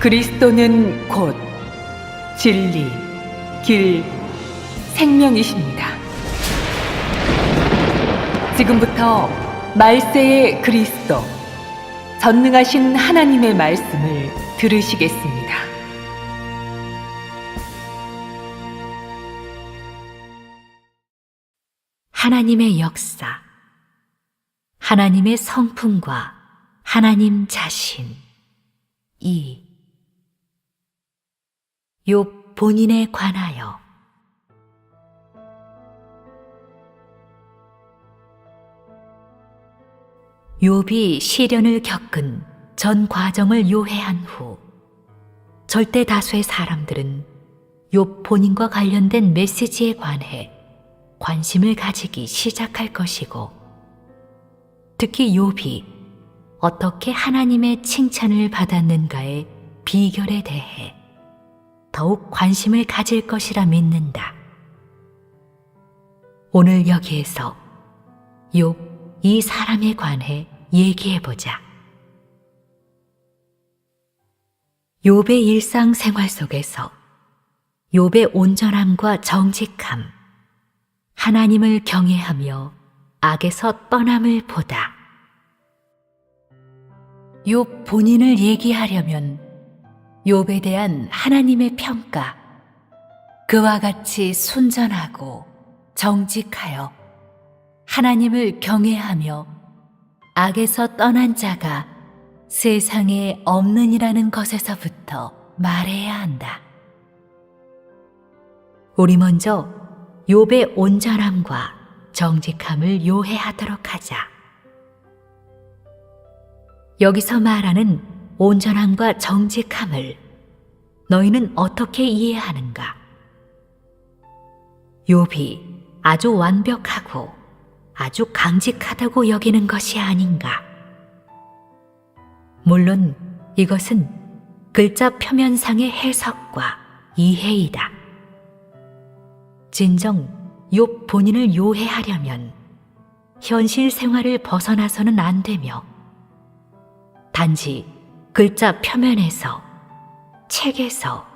그리스도는 곧 진리, 길, 생명이십니다. 지금부터 말세의 그리스도, 전능하신 하나님의 말씀을 들으시겠습니다. 하나님의 역사, 하나님의 성품과 하나님 자신. 2. 욥 본인에 관하여. 욥이 시련을 겪은 전 과정을 요해한 후 절대 다수의 사람들은 욥 본인과 관련된 메시지에 관해 관심을 가지기 시작할 것이고, 특히 욥이 어떻게 하나님의 칭찬을 받았는가의 비결에 대해 더욱 관심을 가질 것이라 믿는다. 오늘 여기에서 욥 이 사람에 관해 얘기해보자. 욥의 일상생활 속에서 욥의 온전함과 정직함, 하나님을 경외하며 악에서 떠남을 보다. 욥 본인을 얘기하려면 욥에 대한 하나님의 평가, 그와 같이 순전하고 정직하여 하나님을 경외하며 악에서 떠난 자가 세상에 없느니라는 것에서부터 말해야 한다. 우리 먼저 욥의 온전함과 정직함을 요해하도록 하자. 여기서 말하는 온전함과 정직함을 너희는 어떻게 이해하는가? 욥이 아주 완벽하고 아주 강직하다고 여기는 것이 아닌가? 물론 이것은 글자 표면상의 해석과 이해이다. 진정 욥 본인을 요해하려면 현실 생활을 벗어나서는 안 되며, 단지 글자 표면에서, 책에서,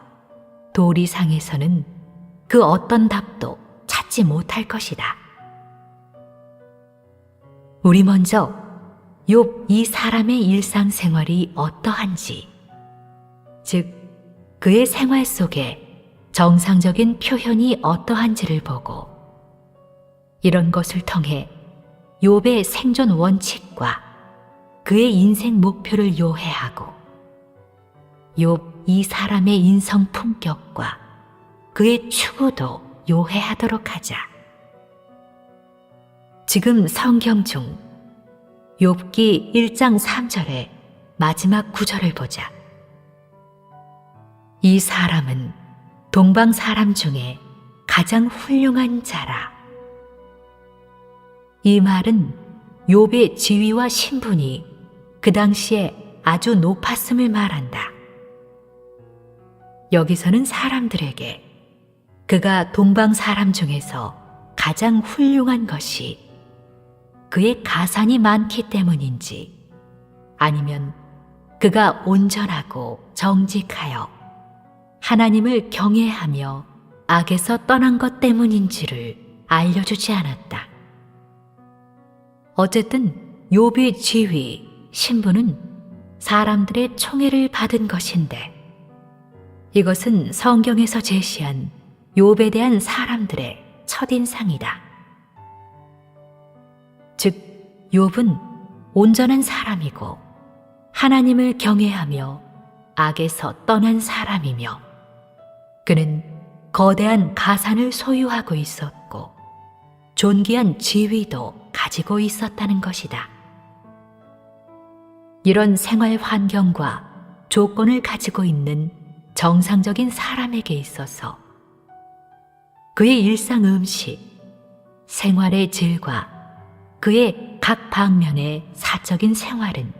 도리상에서는 그 어떤 답도 찾지 못할 것이다. 우리 먼저 욥 이 사람의 일상생활이 어떠한지, 즉 그의 생활 속에 정상적인 표현이 어떠한지를 보고, 이런 것을 통해 욥의 생존 원칙과 그의 인생 목표를 요해하고, 욥 이 사람의 인성 품격과 그의 추구도 요해하도록 하자. 지금 성경 중 욥기 1장 3절의 마지막 구절을 보자. 이 사람은 동방 사람 중에 가장 훌륭한 자라. 이 말은 욥의 지위와 신분이 그 당시에 아주 높았음을 말한다. 여기서는 사람들에게 그가 동방 사람 중에서 가장 훌륭한 것이 그의 가산이 많기 때문인지, 아니면 그가 온전하고 정직하여 하나님을 경외하며 악에서 떠난 것 때문인지를 알려주지 않았다. 어쨌든 욥의 지위, 신분은 사람들의 총애를 받은 것인데, 이것은 성경에서 제시한 욥에 대한 사람들의 첫인상이다. 즉, 욥은 온전한 사람이고 하나님을 경외하며 악에서 떠난 사람이며, 그는 거대한 가산을 소유하고 있었고 존귀한 지위도 가지고 있었다는 것이다. 이런 생활 환경과 조건을 가지고 있는 정상적인 사람에게 있어서 그의 일상 음식, 생활의 질과 그의 각 방면의 사적인 생활은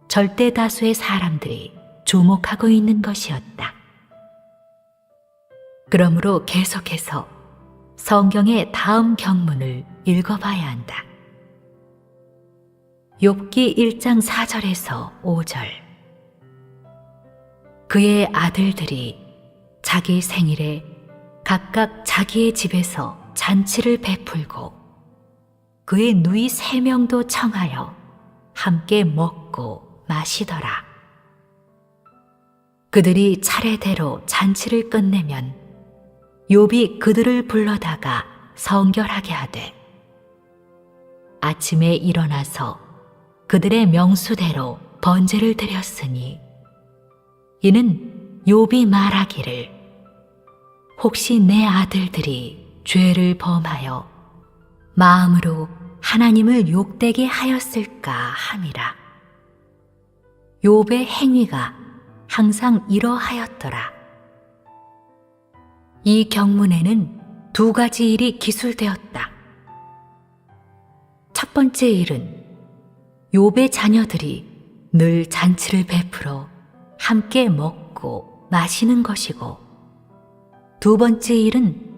절대 다수의 사람들이 주목하고 있는 것이었다. 그러므로 계속해서 성경의 다음 경문을 읽어봐야 한다. 욥기 1장 4절에서 5절. 그의 아들들이 자기 생일에 각각 자기의 집에서 잔치를 베풀고 그의 누이 3명도 청하여 함께 먹고 마시더라. 그들이 차례대로 잔치를 끝내면 욥이 그들을 불러다가 성결하게 하되 아침에 일어나서 그들의 명수대로 번제를 드렸으니 이는 욥이 말하기를 혹시 내 아들들이 죄를 범하여 마음으로 하나님을 욕되게 하였을까 함이라. 욥의 행위가 항상 이러하였더라. 이 경문에는 2가지 일이 기술되었다. 첫 번째 일은 욥의 자녀들이 늘 잔치를 베풀어 함께 먹고 마시는 것이고, 2번째 일은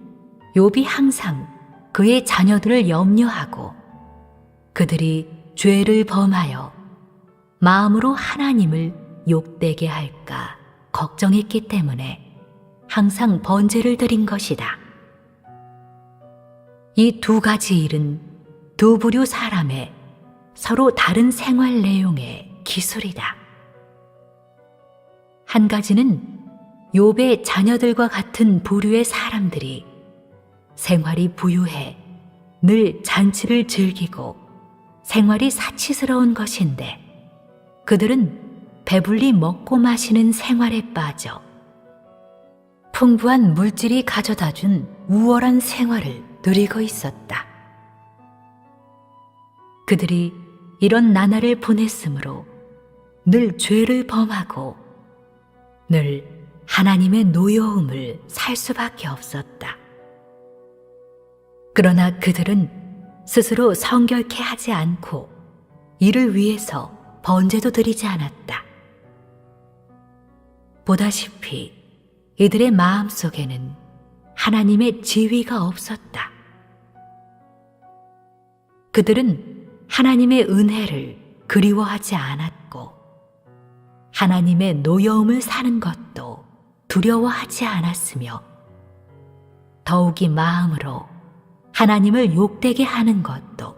욥이 항상 그의 자녀들을 염려하고 그들이 죄를 범하여 마음으로 하나님을 욕되게 할까 걱정했기 때문에 항상 번제를 드린 것이다. 이 2가지 일은 2 부류 사람의 서로 다른 생활 내용의 기술이다. 한 가지는 욥의 자녀들과 같은 부류의 사람들이 생활이 부유해 늘 잔치를 즐기고 생활이 사치스러운 것인데 그들은 배불리 먹고 마시는 생활에 빠져 풍부한 물질이 가져다준 우월한 생활을 누리고 있었다. 그들이 이런 나날을 보냈으므로 늘 죄를 범하고 늘 하나님의 노여움을 살 수밖에 없었다. 그러나 그들은 스스로 성결케 하지 않고 이를 위해서 번제도 드리지 않았다. 보다시피 이들의 마음속에는 하나님의 지위가 없었다. 그들은 하나님의 은혜를 그리워하지 않았고 하나님의 노여움을 사는 것도 두려워하지 않았으며 더욱이 마음으로 하나님을 욕되게 하는 것도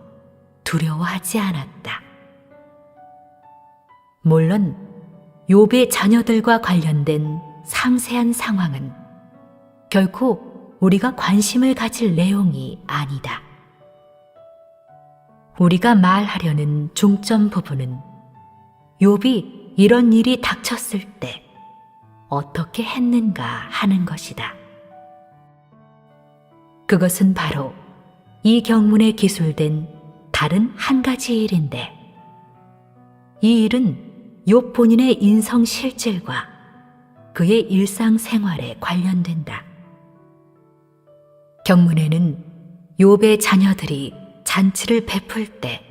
두려워하지 않았다. 물론 욥의 자녀들과 관련된 상세한 상황은 결코 우리가 관심을 가질 내용이 아니다. 우리가 말하려는 중점 부분은 욥이 이런 일이 닥쳤을 때 어떻게 했는가 하는 것이다. 그것은 바로 이 경문에 기술된 다른 한 가지 일인데 이 일은 욥 본인의 인성 실질과 그의 일상생활에 관련된다. 경문에는 욥의 자녀들이 잔치를 베풀 때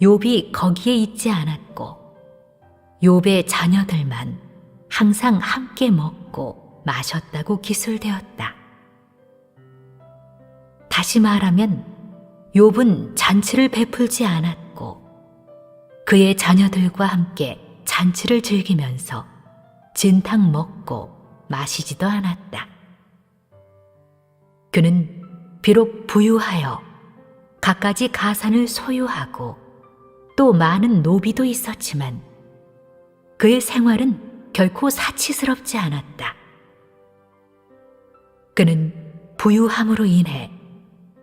욥이 거기에 있지 않았고 욥의 자녀들만 항상 함께 먹고 마셨다고 기술되었다. 다시 말하면 욥은 잔치를 베풀지 않았고 그의 자녀들과 함께 잔치를 즐기면서 진탕 먹고 마시지도 않았다. 그는 비록 부유하여 갖가지 가산을 소유하고 또 많은 노비도 있었지만 그의 생활은 결코 사치스럽지 않았다. 그는 부유함으로 인해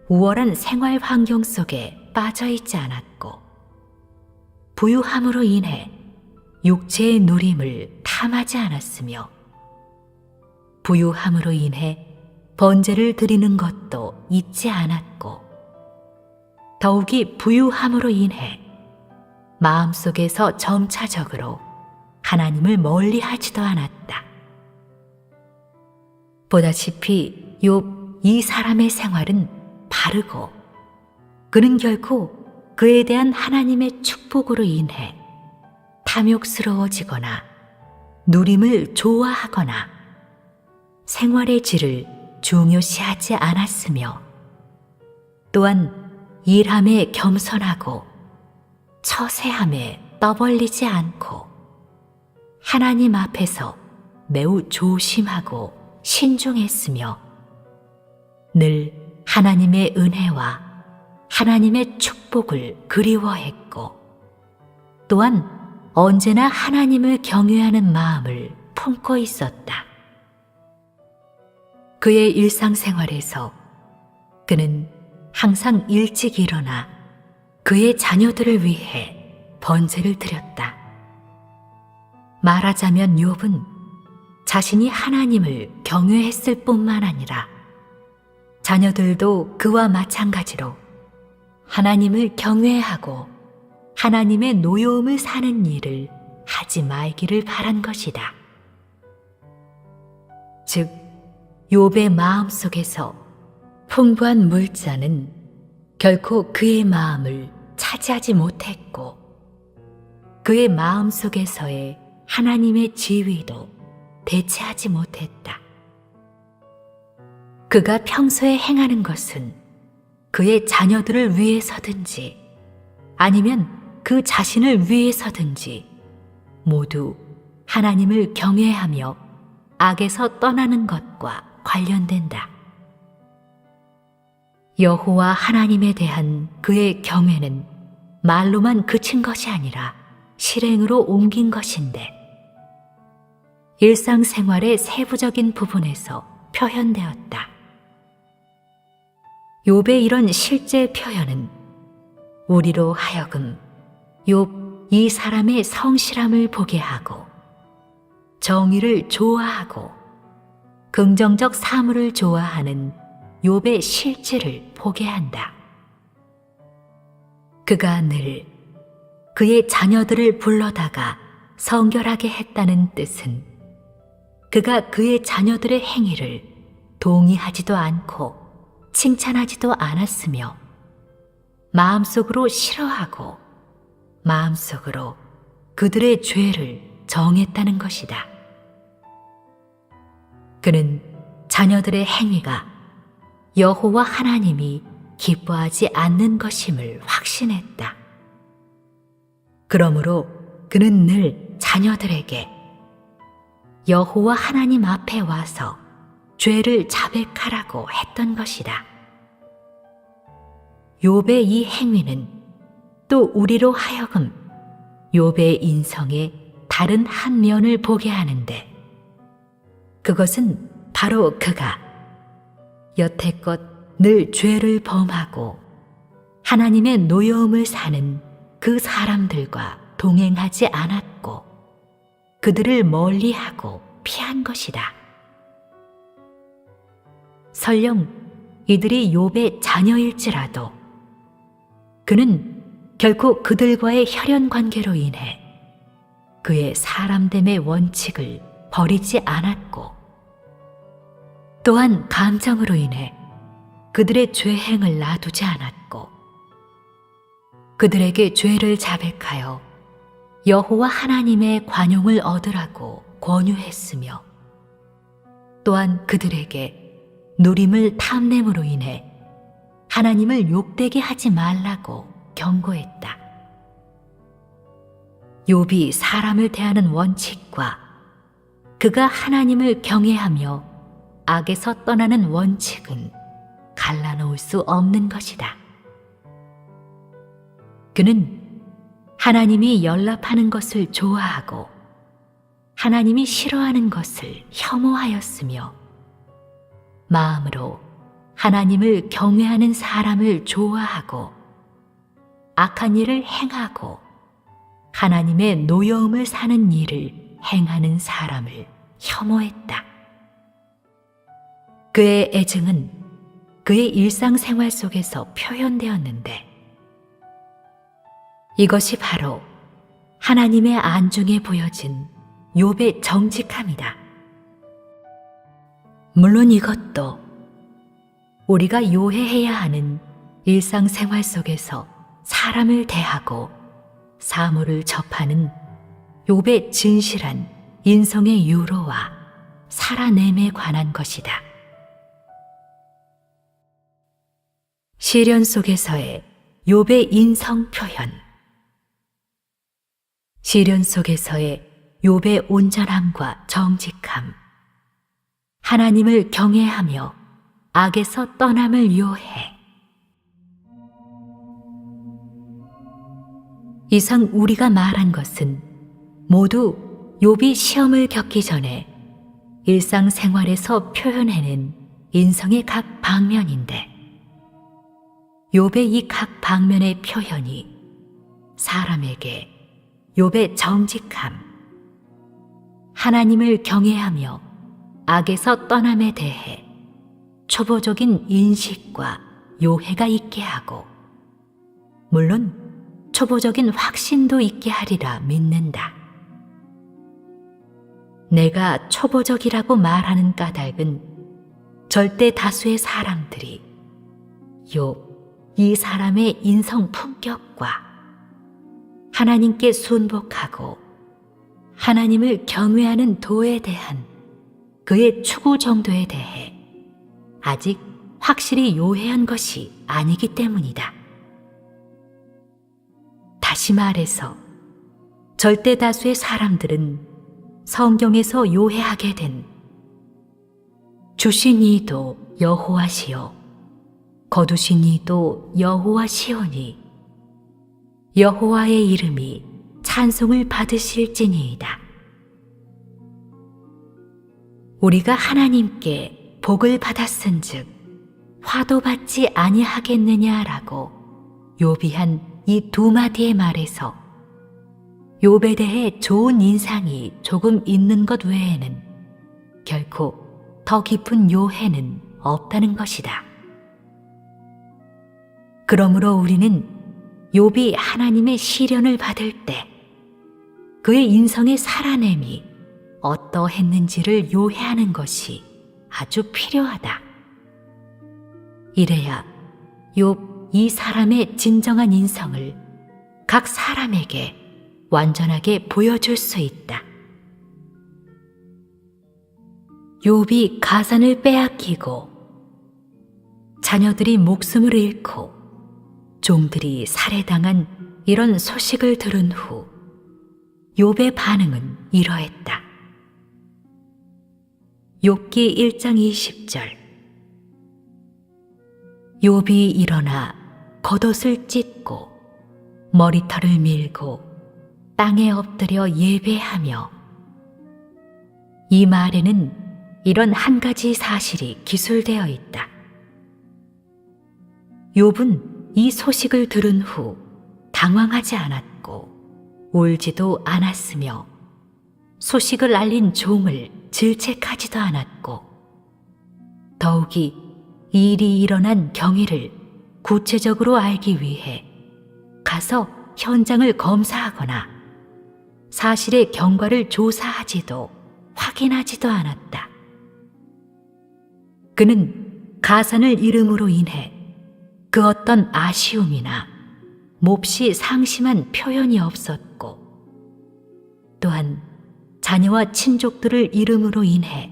우월한 생활 환경 속에 빠져 있지 않았고 부유함으로 인해 육체의 누림을 탐하지 않았으며 부유함으로 인해 번제를 드리는 것도 잊지 않았고 더욱이 부유함으로 인해 마음속에서 점차적으로 하나님을 멀리하지도 않았다. 보다시피 욥 이 사람의 생활은 바르고 그는 결코 그에 대한 하나님의 축복으로 인해 탐욕스러워지거나 누림을 좋아하거나 생활의 질을 중요시하지 않았으며 또한 일함에 겸손하고 처세함에 떠벌리지 않고 하나님 앞에서 매우 조심하고 신중했으며 늘 하나님의 은혜와 하나님의 축복을 그리워했고 또한 언제나 하나님을 경외하는 마음을 품고 있었다. 그의 일상생활에서 그는 항상 일찍 일어나 그의 자녀들을 위해 번제를 드렸다. 말하자면 욥은 자신이 하나님을 경외했을 뿐만 아니라 자녀들도 그와 마찬가지로 하나님을 경외하고 하나님의 노여움을 사는 일을 하지 말기를 바란 것이다. 즉, 욥의 마음속에서 풍부한 물자는 결코 그의 마음을 차지하지 못했고 그의 마음속에서의 하나님의 지위도 대체하지 못했다. 그가 평소에 행하는 것은 그의 자녀들을 위해서든지 아니면 그 자신을 위해서든지 모두 하나님을 경외하며 악에서 떠나는 것과 관련된다. 여호와 하나님에 대한 그의 경외는 말로만 그친 것이 아니라 실행으로 옮긴 것인데 일상생활의 세부적인 부분에서 표현되었다. 욥의 이런 실제 표현은 우리로 하여금 욥 이 사람의 성실함을 보게 하고 정의를 좋아하고 긍정적 사물을 좋아하는 욥의 실질을 보게 한다. 그가 늘 그의 자녀들을 불러다가 성결하게 했다는 뜻은 그가 그의 자녀들의 행위를 동의하지도 않고 칭찬하지도 않았으며 마음속으로 싫어하고 마음속으로 그들의 죄를 정했다는 것이다. 그는 자녀들의 행위가 여호와 하나님이 기뻐하지 않는 것임을 확신했다. 그러므로 그는 늘 자녀들에게 여호와 하나님 앞에 와서 죄를 자백하라고 했던 것이다. 욥의 이 행위는 또 우리로 하여금 욥의 인성의 다른 한 면을 보게 하는데 그것은 바로 그가 여태껏 늘 죄를 범하고 하나님의 노여움을 사는 그 사람들과 동행하지 않았고 그들을 멀리하고 피한 것이다. 설령 이들이 욥의 자녀일지라도 그는 결코 그들과의 혈연 관계로 인해 그의 사람됨의 원칙을 버리지 않았고 또한 감정으로 인해 그들의 죄행을 놔두지 않았고 그들에게 죄를 자백하여 여호와 하나님의 관용을 얻으라고 권유했으며 또한 그들에게 누림을 탐냄으로 인해 하나님을 욕되게 하지 말라고 경고했다. 욥이 사람을 대하는 원칙과 그가 하나님을 경외하며 악에서 떠나는 원칙은 갈라놓을 수 없는 것이다. 그는 하나님이 연락하는 것을 좋아하고 하나님이 싫어하는 것을 혐오하였으며 마음으로 하나님을 경외하는 사람을 좋아하고 악한 일을 행하고 하나님의 노여움을 사는 일을 행하는 사람을 혐오했다. 그의 애증은 그의 일상생활 속에서 표현되었는데 이것이 바로 하나님의 안중에 보여진 욥의 정직함이다. 물론 이것도 우리가 요해해야 하는 일상생활 속에서 사람을 대하고 사물을 접하는 욥의 진실한 인성의 유로와 살아냄에 관한 것이다. 시련 속에서의 욥의 인성 표현. 시련 속에서의 욥의 온전함과 정직함, 하나님을 경외하며 악에서 떠남을 요해. 이상 우리가 말한 것은 모두 욥이 시험을 겪기 전에 일상생활에서 표현해낸 인성의 각 방면인데, 욥의 이 각 방면의 표현이 사람에게 욥의 정직함, 하나님을 경외하며 악에서 떠남에 대해 초보적인 인식과 요해가 있게 하고, 물론 초보적인 확신도 있게 하리라 믿는다. 내가 초보적이라고 말하는 까닭은 절대 다수의 사람들이 욥 이 사람의 인성 품격과 하나님께 순복하고 하나님을 경외하는 도에 대한 그의 추구 정도에 대해 아직 확실히 요해한 것이 아니기 때문이다. 다시 말해서 절대 다수의 사람들은 성경에서 요해하게 된 주신 이도 여호와시요 거두신 이도 여호와시오니 여호와의 이름이 찬송을 받으실지니이다. 우리가 하나님께 복을 받았은즉 화도 받지 아니하겠느냐라고 욥이 한 이 두 마디의 말에서 욥에 대해 좋은 인상이 조금 있는 것 외에는 결코 더 깊은 요해는 없다는 것이다. 그러므로 우리는 욥이 하나님의 시련을 받을 때 그의 인성의 살아냄이 어떠했는지를 요해하는 것이 아주 필요하다. 이래야 욥 이 사람의 진정한 인성을 각 사람에게 완전하게 보여줄 수 있다. 욥이 가산을 빼앗기고 자녀들이 목숨을 잃고 종들이 살해당한 이런 소식을 들은 후 욥의 반응은 이러했다. 욥기 1장 20절. 욥이 일어나 겉옷을 찢고 머리털을 밀고 땅에 엎드려 예배하며. 이 말에는 이런 한 가지 사실이 기술되어 있다. 욥은 이 소식을 들은 후 당황하지 않았고 울지도 않았으며 소식을 알린 종을 질책하지도 않았고, 더욱이 이 일이 일어난 경위를 구체적으로 알기 위해 가서 현장을 검사하거나 사실의 경과를 조사하지도 확인하지도 않았다. 그는 가산을 잃음으로 인해 그 어떤 아쉬움이나 몹시 상심한 표현이 없었고, 또한 자녀와 친족들을 잃음으로 인해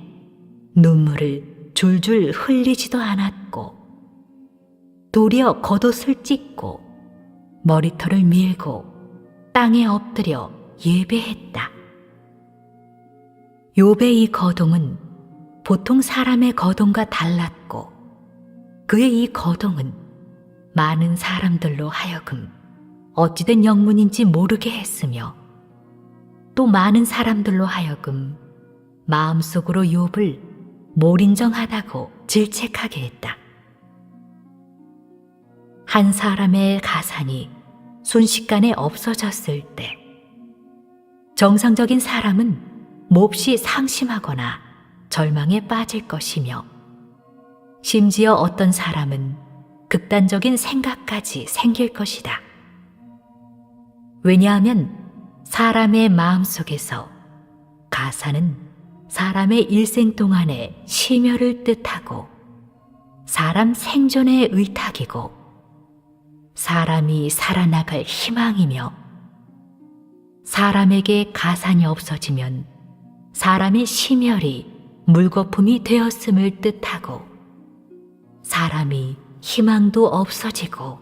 눈물을 줄줄 흘리지도 않았고, 도리어 겉옷을 찢고 머리털을 밀고 땅에 엎드려 예배했다. 욥의 이 거동은 보통 사람의 거동과 달랐고, 그의 이 거동은 많은 사람들로 하여금 어찌된 영문인지 모르게 했으며, 또 많은 사람들로 하여금 마음속으로 욥을 몰인정하다고 질책하게 했다. 한 사람의 가산이 순식간에 없어졌을 때 정상적인 사람은 몹시 상심하거나 절망에 빠질 것이며, 심지어 어떤 사람은 극단적인 생각까지 생길 것이다. 왜냐하면 사람의 마음속에서 가산은 사람의 일생 동안의 심혈을 뜻하고 사람 생존의 의탁이고 사람이 살아나갈 희망이며, 사람에게 가산이 없어지면 사람의 심혈이 물거품이 되었음을 뜻하고 사람이 희망도 없어지고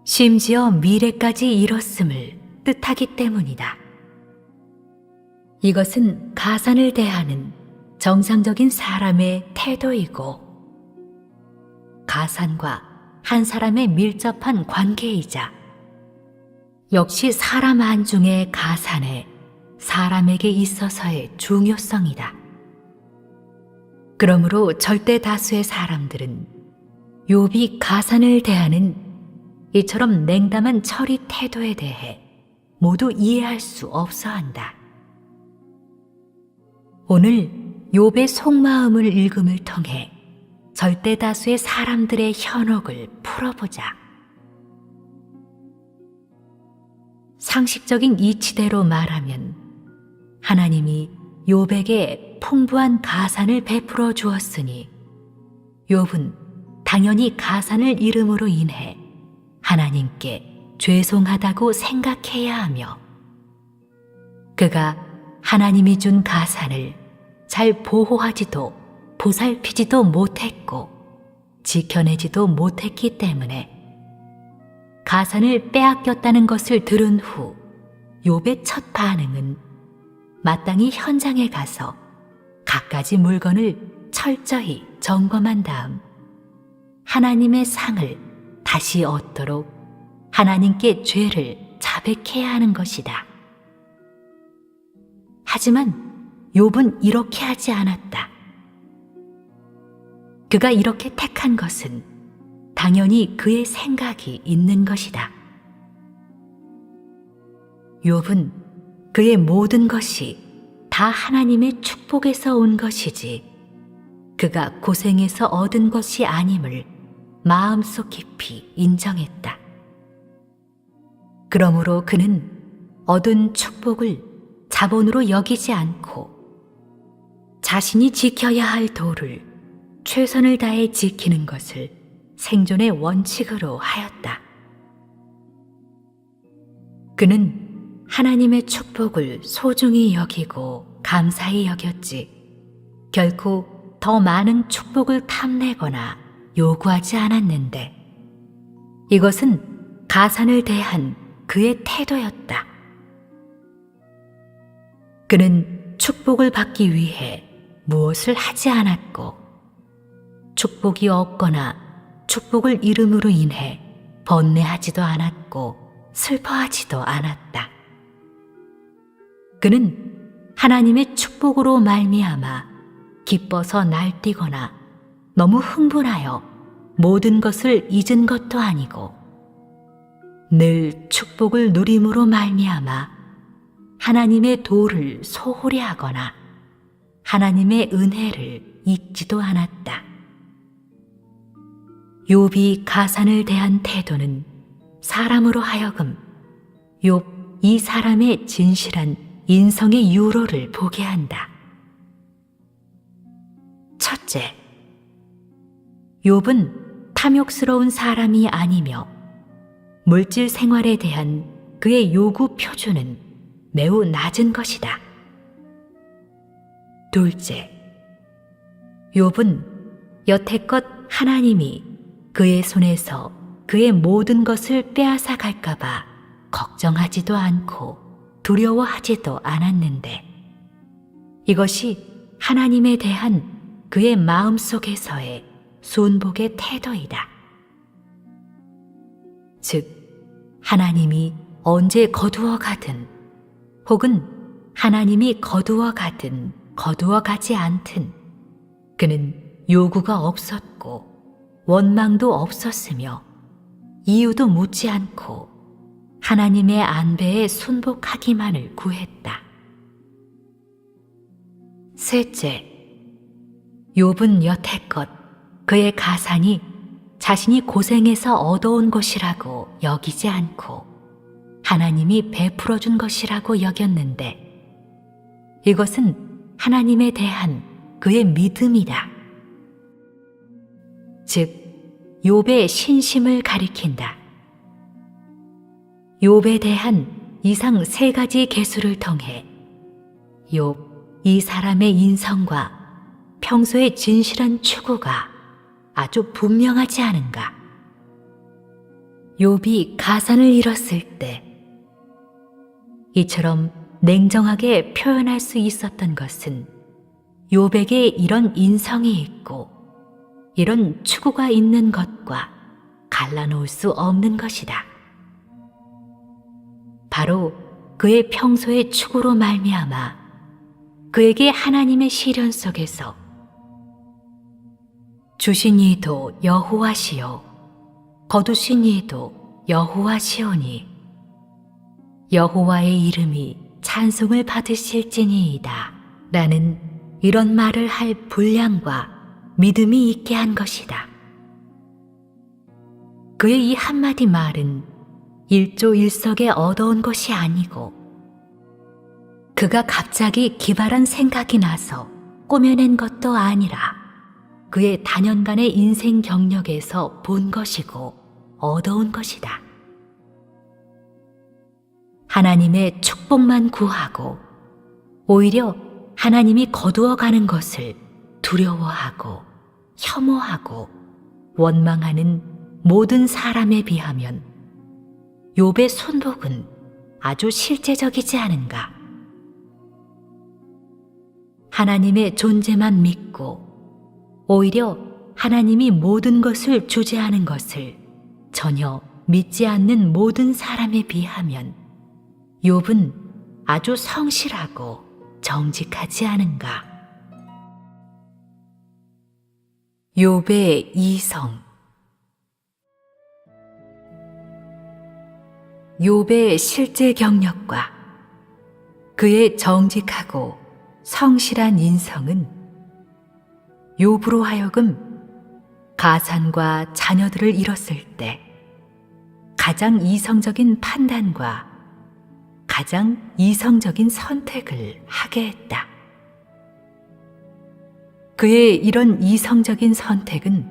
심지어 미래까지 잃었음을 뜻하기 때문이다. 이것은 가산을 대하는 정상적인 사람의 태도이고 가산과 한 사람의 밀접한 관계이자 역시 사람 안중의 가산에 사람에게 있어서의 중요성이다. 그러므로 절대 다수의 사람들은 욥이 가산을 대하는 이처럼 냉담한 처리 태도에 대해 모두 이해할 수 없어 한다. 오늘 욥의 속마음을 읽음을 통해 절대 다수의 사람들의 현혹을 풀어보자. 상식적인 이치대로 말하면 하나님이 욥에게 풍부한 가산을 베풀어 주었으니 욥은 당연히 가산을 잃음으로 인해 하나님께 죄송하다고 생각해야 하며 그가 하나님이 준 가산을 잘 보호하지도 보살피지도 못했고 지켜내지도 못했기 때문에 가산을 빼앗겼다는 것을 들은 후 욥의 첫 반응은 마땅히 현장에 가서 갖가지 물건을 철저히 점검한 다음 하나님의 상을 다시 얻도록 하나님께 죄를 자백해야 하는 것이다. 하지만 욥은 이렇게 하지 않았다. 그가 이렇게 택한 것은 당연히 그의 생각이 있는 것이다. 욥은 그의 모든 것이 다 하나님의 축복에서 온 것이지 그가 고생해서 얻은 것이 아님을 마음속 깊이 인정했다. 그러므로 그는 얻은 축복을 자본으로 여기지 않고 자신이 지켜야 할 도를 최선을 다해 지키는 것을 생존의 원칙으로 하였다. 그는 하나님의 축복을 소중히 여기고 감사히 여겼지 결코 더 많은 축복을 탐내거나 요구하지 않았는데 이것은 가산을 대한 그의 태도였다. 그는 축복을 받기 위해 무엇을 하지 않았고 축복이 없거나 축복을 잃음으로 인해 번뇌하지도 않았고 슬퍼하지도 않았다. 그는 하나님의 축복으로 말미암아 기뻐서 날뛰거나 너무 흥분하여 모든 것을 잊은 것도 아니고 늘 축복을 누림으로 말미암아 하나님의 도를 소홀히 하거나 하나님의 은혜를 잊지도 않았다. 욥이 가산을 대한 태도는 사람으로 하여금 욥 이 사람의 진실한 인성의 유로를 보게 한다. 첫째, 욥은 탐욕스러운 사람이 아니며 물질 생활에 대한 그의 요구 표준은 매우 낮은 것이다. 둘째, 욥은 여태껏 하나님이 그의 손에서 그의 모든 것을 빼앗아 갈까봐 걱정하지도 않고 두려워하지도 않았는데 이것이 하나님에 대한 그의 마음속에서의 순복의 태도이다. 즉, 하나님이 언제 거두어 가든 혹은 하나님이 거두어 가든 거두어 가지 않든 그는 요구가 없었고 원망도 없었으며 이유도 묻지 않고 하나님의 안배에 순복하기만을 구했다. 셋째, 욥은 여태껏 그의 가산이 자신이 고생해서 얻어온 것이라고 여기지 않고 하나님이 베풀어 준 것이라고 여겼는데 이것은 하나님에 대한 그의 믿음이다. 즉, 욥의 신심을 가리킨다. 욥에 대한 이상 세 가지 개수를 통해 욥 이 사람의 인성과 평소의 진실한 추구가 아주 분명하지 않은가? 욥이 가산을 잃었을 때 이처럼 냉정하게 표현할 수 있었던 것은 욥에게 이런 인성이 있고 이런 추구가 있는 것과 갈라놓을 수 없는 것이다. 바로 그의 평소의 추구로 말미암아 그에게 하나님의 시련 속에서 주신 이도 여호와시요 거두신 이도 여호와시오니 여호와의 이름이 찬송을 받으실지니이다 라는 이런 말을 할 분량과 믿음이 있게 한 것이다. 그의 이 한마디 말은 일조일석에 얻어온 것이 아니고 그가 갑자기 기발한 생각이 나서 꾸며낸 것도 아니라 그의 다년간의 인생 경력에서 본 것이고 얻어온 것이다. 하나님의 축복만 구하고 오히려 하나님이 거두어가는 것을 두려워하고 혐오하고 원망하는 모든 사람에 비하면 욥의 손복은 아주 실제적이지 않은가? 하나님의 존재만 믿고 오히려 하나님이 모든 것을 주재하는 것을 전혀 믿지 않는 모든 사람에 비하면 욥은 아주 성실하고 정직하지 않은가? 욥의 이성. 욥의 실제 경력과 그의 정직하고 성실한 인성은 욥으로 하여금 가산과 자녀들을 잃었을 때 가장 이성적인 판단과 가장 이성적인 선택을 하게 했다. 그의 이런 이성적인 선택은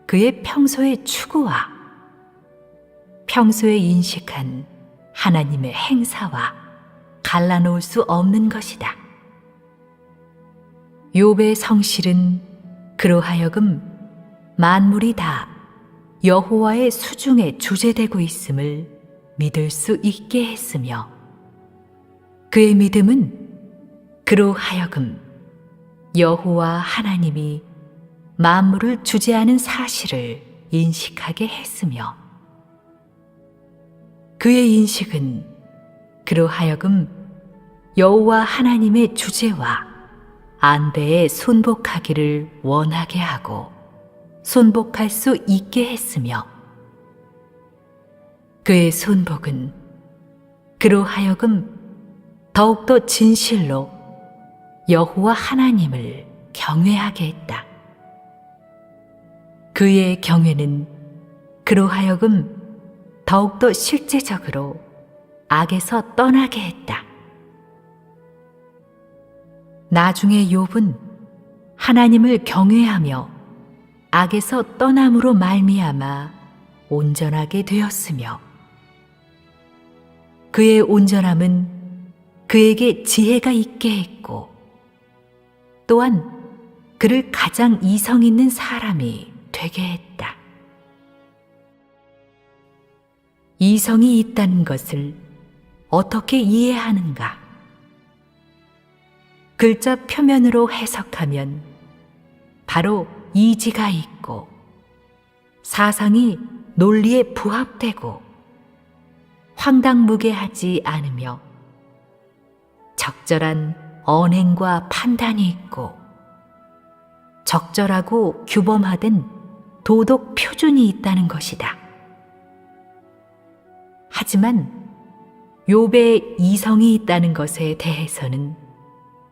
그의 평소의 추구와 평소에 인식한 하나님의 행사와 갈라놓을 수 없는 것이다. 욥의 성실은 그로 하여금 만물이 다 여호와의 수중에 주재되고 있음을 믿을 수 있게 했으며 그의 믿음은 그로 하여금 여호와 하나님이 만물을 주재하는 사실을 인식하게 했으며 그의 인식은 그로 하여금 여호와 하나님의 주재와 안배에 순복하기를 원하게 하고 순복할 수 있게 했으며 그의 순복은 그로 하여금 더욱더 진실로 여호와 하나님을 경외하게 했다. 그의 경외는 그로 하여금 더욱더 실제적으로 악에서 떠나게 했다. 나중에 욥은 하나님을 경외하며 악에서 떠남으로 말미암아 온전하게 되었으며 그의 온전함은 그에게 지혜가 있게 했고 또한 그를 가장 이성 있는 사람이 되게 했다. 이성이 있다는 것을 어떻게 이해하는가? 글자 표면으로 해석하면 바로 이지가 있고 사상이 논리에 부합되고 황당무계하지 않으며 적절한 언행과 판단이 있고 적절하고 규범화된 도덕 표준이 있다는 것이다. 하지만 욥의 이성이 있다는 것에 대해서는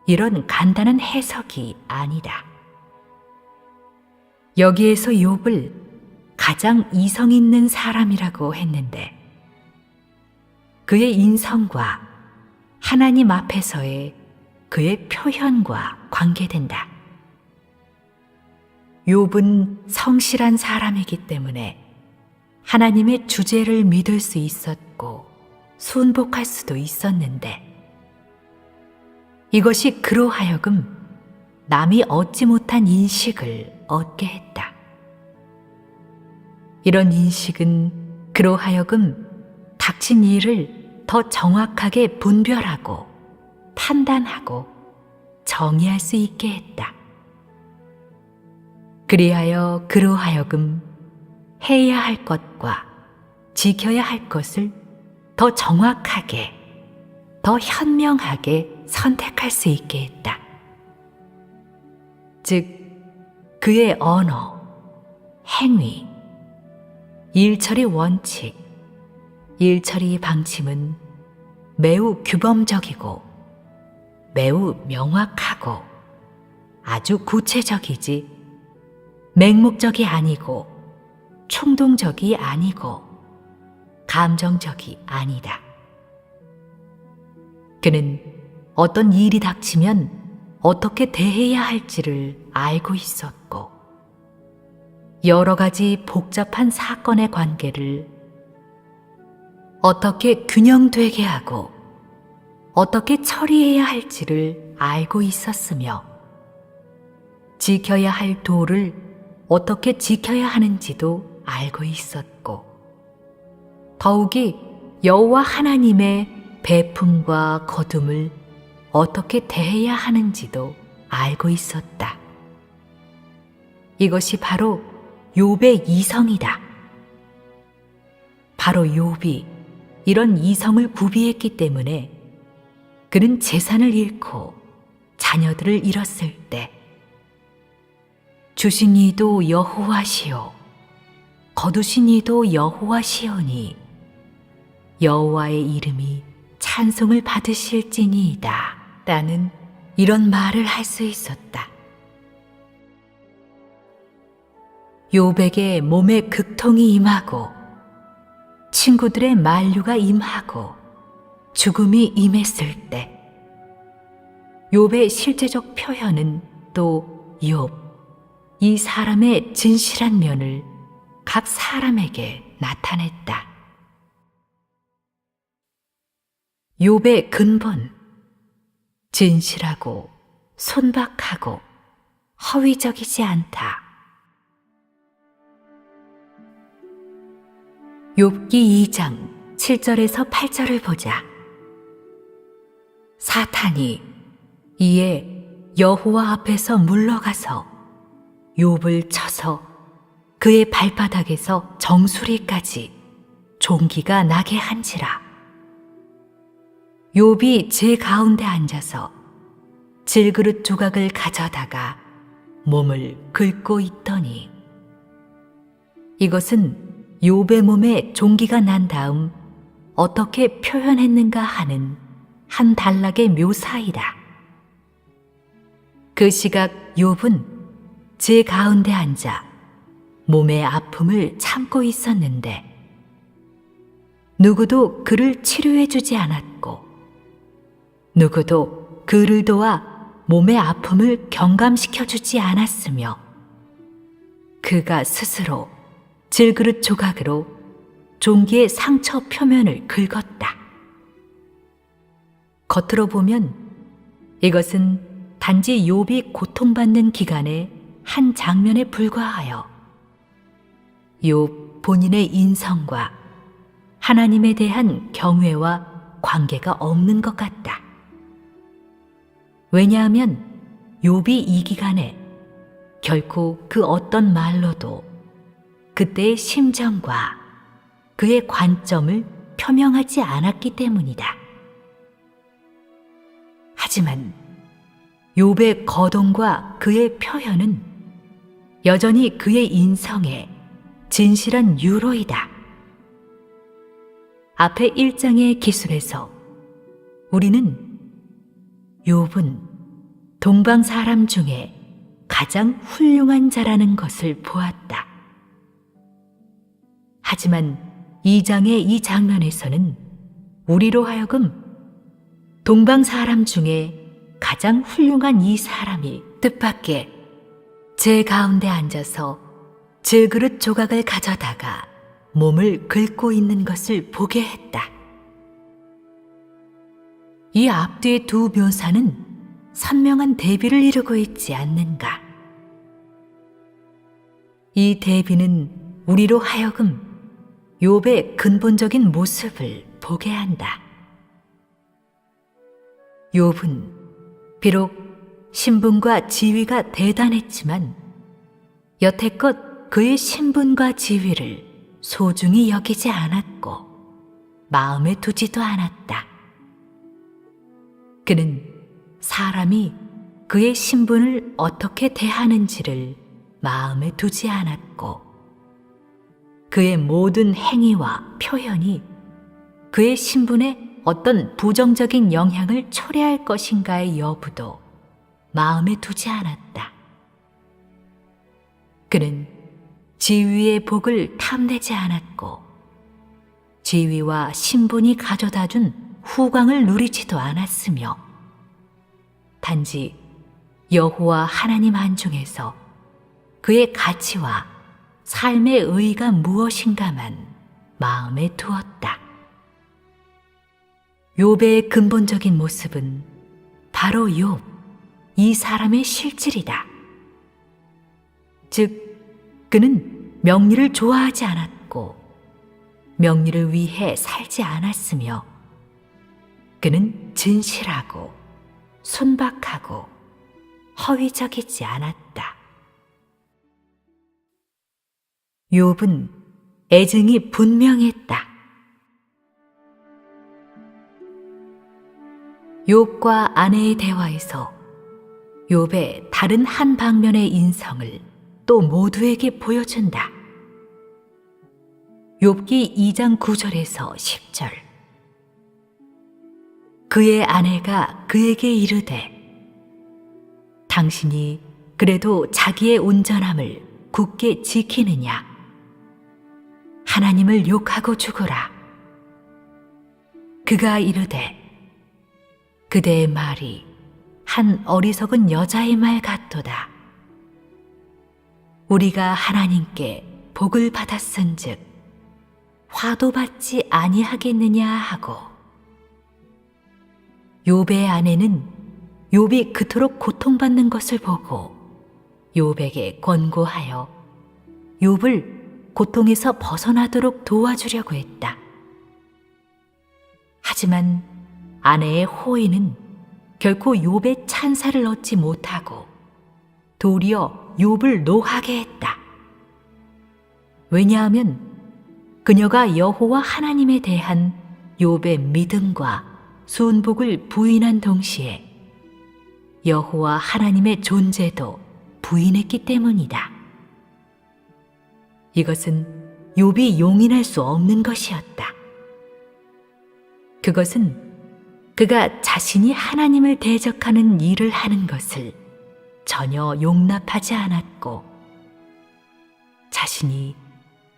이런 간단한 해석이 아니다. 여기에서 욥을 가장 이성 있는 사람이라고 했는데 그의 인성과 하나님 앞에서의 그의 표현과 관계된다. 욥은 성실한 사람이기 때문에 하나님의 주재를 믿을 수 있었고 순복할 수도 있었는데 이것이 그로 하여금 남이 얻지 못한 인식을 얻게 했다. 이런 인식은 그로 하여금 닥친 일을 더 정확하게 분별하고 판단하고 정의할 수 있게 했다. 그리하여 그로 하여금 해야 할 것과 지켜야 할 것을 더 정확하게, 더 현명하게 선택할 수 있게 했다. 즉, 그의 언어, 행위, 일처리 원칙, 일처리 방침은 매우 규범적이고 매우 명확하고 아주 구체적이지 맹목적이 아니고 충동적이 아니고 감정적이 아니다. 그는 어떤 일이 닥치면 어떻게 대해야 할지를 알고 있었고 여러 가지 복잡한 사건의 관계를 어떻게 균형되게 하고 어떻게 처리해야 할지를 알고 있었으며 지켜야 할 도를 어떻게 지켜야 하는지도 알고 있었고 더욱이 여호와 하나님의 배품과 거둠을 어떻게 대해야 하는지도 알고 있었다. 이것이 바로 욥의 이성이다. 바로 욥이 이런 이성을 구비했기 때문에 그는 재산을 잃고 자녀들을 잃었을 때 주신 이도 여호와시요 거두신 이도 여호와시오니 여호와의 이름이 찬송을 받으실지니이다 라는 이런 말을 할 수 있었다. 욥에게 몸에 극통이 임하고 친구들의 만류가 임하고 죽음이 임했을 때 욥의 실제적 표현은 또 욥, 이 사람의 진실한 면을 각 사람에게 나타냈다. 욥의 근본, 진실하고 손박하고 허위적이지 않다. 욥기 2장 7절에서 8절을 보자. 사탄이 이에 여호와 앞에서 물러가서 욥을 쳐서 그의 발바닥에서 정수리까지 종기가 나게 한지라. 욥이 제 가운데 앉아서 질그릇 조각을 가져다가 몸을 긁고 있더니 이것은 욥의 몸에 종기가 난 다음 어떻게 표현했는가 하는 한 단락의 묘사이다. 그 시각 욥은 제 가운데 앉아 몸의 아픔을 참고 있었는데 누구도 그를 치료해 주지 않았고 누구도 그를 도와 몸의 아픔을 경감시켜 주지 않았으며 그가 스스로 질그릇 조각으로 종기의 상처 표면을 긁었다. 겉으로 보면 이것은 단지 욥이 고통받는 기간의 한 장면에 불과하여 욥 본인의 인성과 하나님에 대한 경외와 관계가 없는 것 같다. 왜냐하면 욥이 이 기간에 결코 그 어떤 말로도 그때의 심정과 그의 관점을 표명하지 않았기 때문이다. 하지만 욥의 거동과 그의 표현은 여전히 그의 인성의 진실한 유로이다. 앞에 1장의 기술에서 우리는 욥은 동방 사람 중에 가장 훌륭한 자라는 것을 보았다. 하지만 2장의 이 장면에서는 우리로 하여금 동방 사람 중에 가장 훌륭한 이 사람이 뜻밖의 제 가운데 앉아서 질그릇 조각을 가져다가 몸을 긁고 있는 것을 보게 했다. 이 앞뒤의 두 묘사는 선명한 대비를 이루고 있지 않는가? 이 대비는 우리로 하여금 욥의 근본적인 모습을 보게 한다. 욥은 비록 신분과 지위가 대단했지만 여태껏 그의 신분과 지위를 소중히 여기지 않았고 마음에 두지도 않았다. 그는 사람이 그의 신분을 어떻게 대하는지를 마음에 두지 않았고 그의 모든 행위와 표현이 그의 신분에 어떤 부정적인 영향을 초래할 것인가의 여부도 마음에 두지 않았다. 그는 지위의 복을 탐내지 않았고 지위와 신분이 가져다준 후광을 누리지도 않았으며 단지 여호와 하나님 안중에서 그의 가치와 삶의 의의가 무엇인가만 마음에 두었다. 욥의 근본적인 모습은 바로 욥, 이 사람의 실질이다. 즉, 그는 명리를 좋아하지 않았고 명리를 위해 살지 않았으며 그는 진실하고 순박하고 허위적이지 않았다. 욥은 애증이 분명했다. 욥과 아내의 대화에서 욥의 다른 한 방면의 인성을 또 모두에게 보여준다. 욥기 2장 9절에서 10절. 그의 아내가 그에게 이르되 당신이 그래도 자기의 온전함을 굳게 지키느냐? 하나님을 욕하고 죽으라. 그가 이르되 그대의 말이 한 어리석은 여자의 말 같도다. 우리가 하나님께 복을 받았은즉 화도 받지 아니하겠느냐 하고. 욥의 아내는 욥이 그토록 고통받는 것을 보고 욥에게 권고하여 욥을 고통에서 벗어나도록 도와주려고 했다. 하지만 아내의 호의는 결코 욥의 찬사를 얻지 못하고 도리어 욥을 노하게 했다. 왜냐하면 그녀가 여호와 하나님에 대한 욥의 믿음과 순복을 부인한 동시에 여호와 하나님의 존재도 부인했기 때문이다. 이것은 욥이 용인할 수 없는 것이었다. 그것은 그가 자신이 하나님을 대적하는 일을 하는 것을 전혀 용납하지 않았고 자신이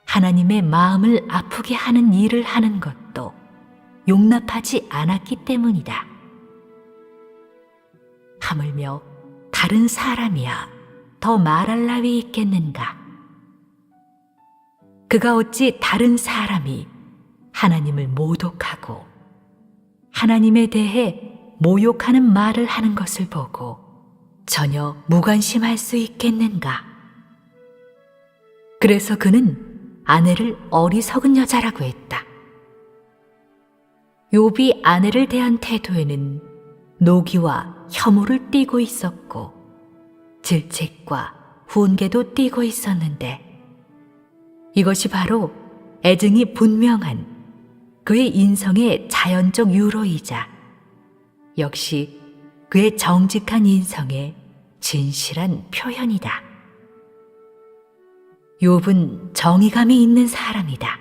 하나님의 마음을 아프게 하는 일을 하는 것도 용납하지 않았기 때문이다. 하물며 다른 사람이야 더 말할 나위 있겠는가? 그가 어찌 다른 사람이 하나님을 모독하고 하나님에 대해 모욕하는 말을 하는 것을 보고 전혀 무관심할 수 있겠는가? 그래서 그는 아내를 어리석은 여자라고 했다. 욥이 아내를 대한 태도에는 노기와 혐오를 띠고 있었고 질책과 훈계도 띠고 있었는데 이것이 바로 애증이 분명한 그의 인성의 자연적 유로이자 역시 그의 정직한 인성의 진실한 표현이다. 욥은 정의감이 있는 사람이다.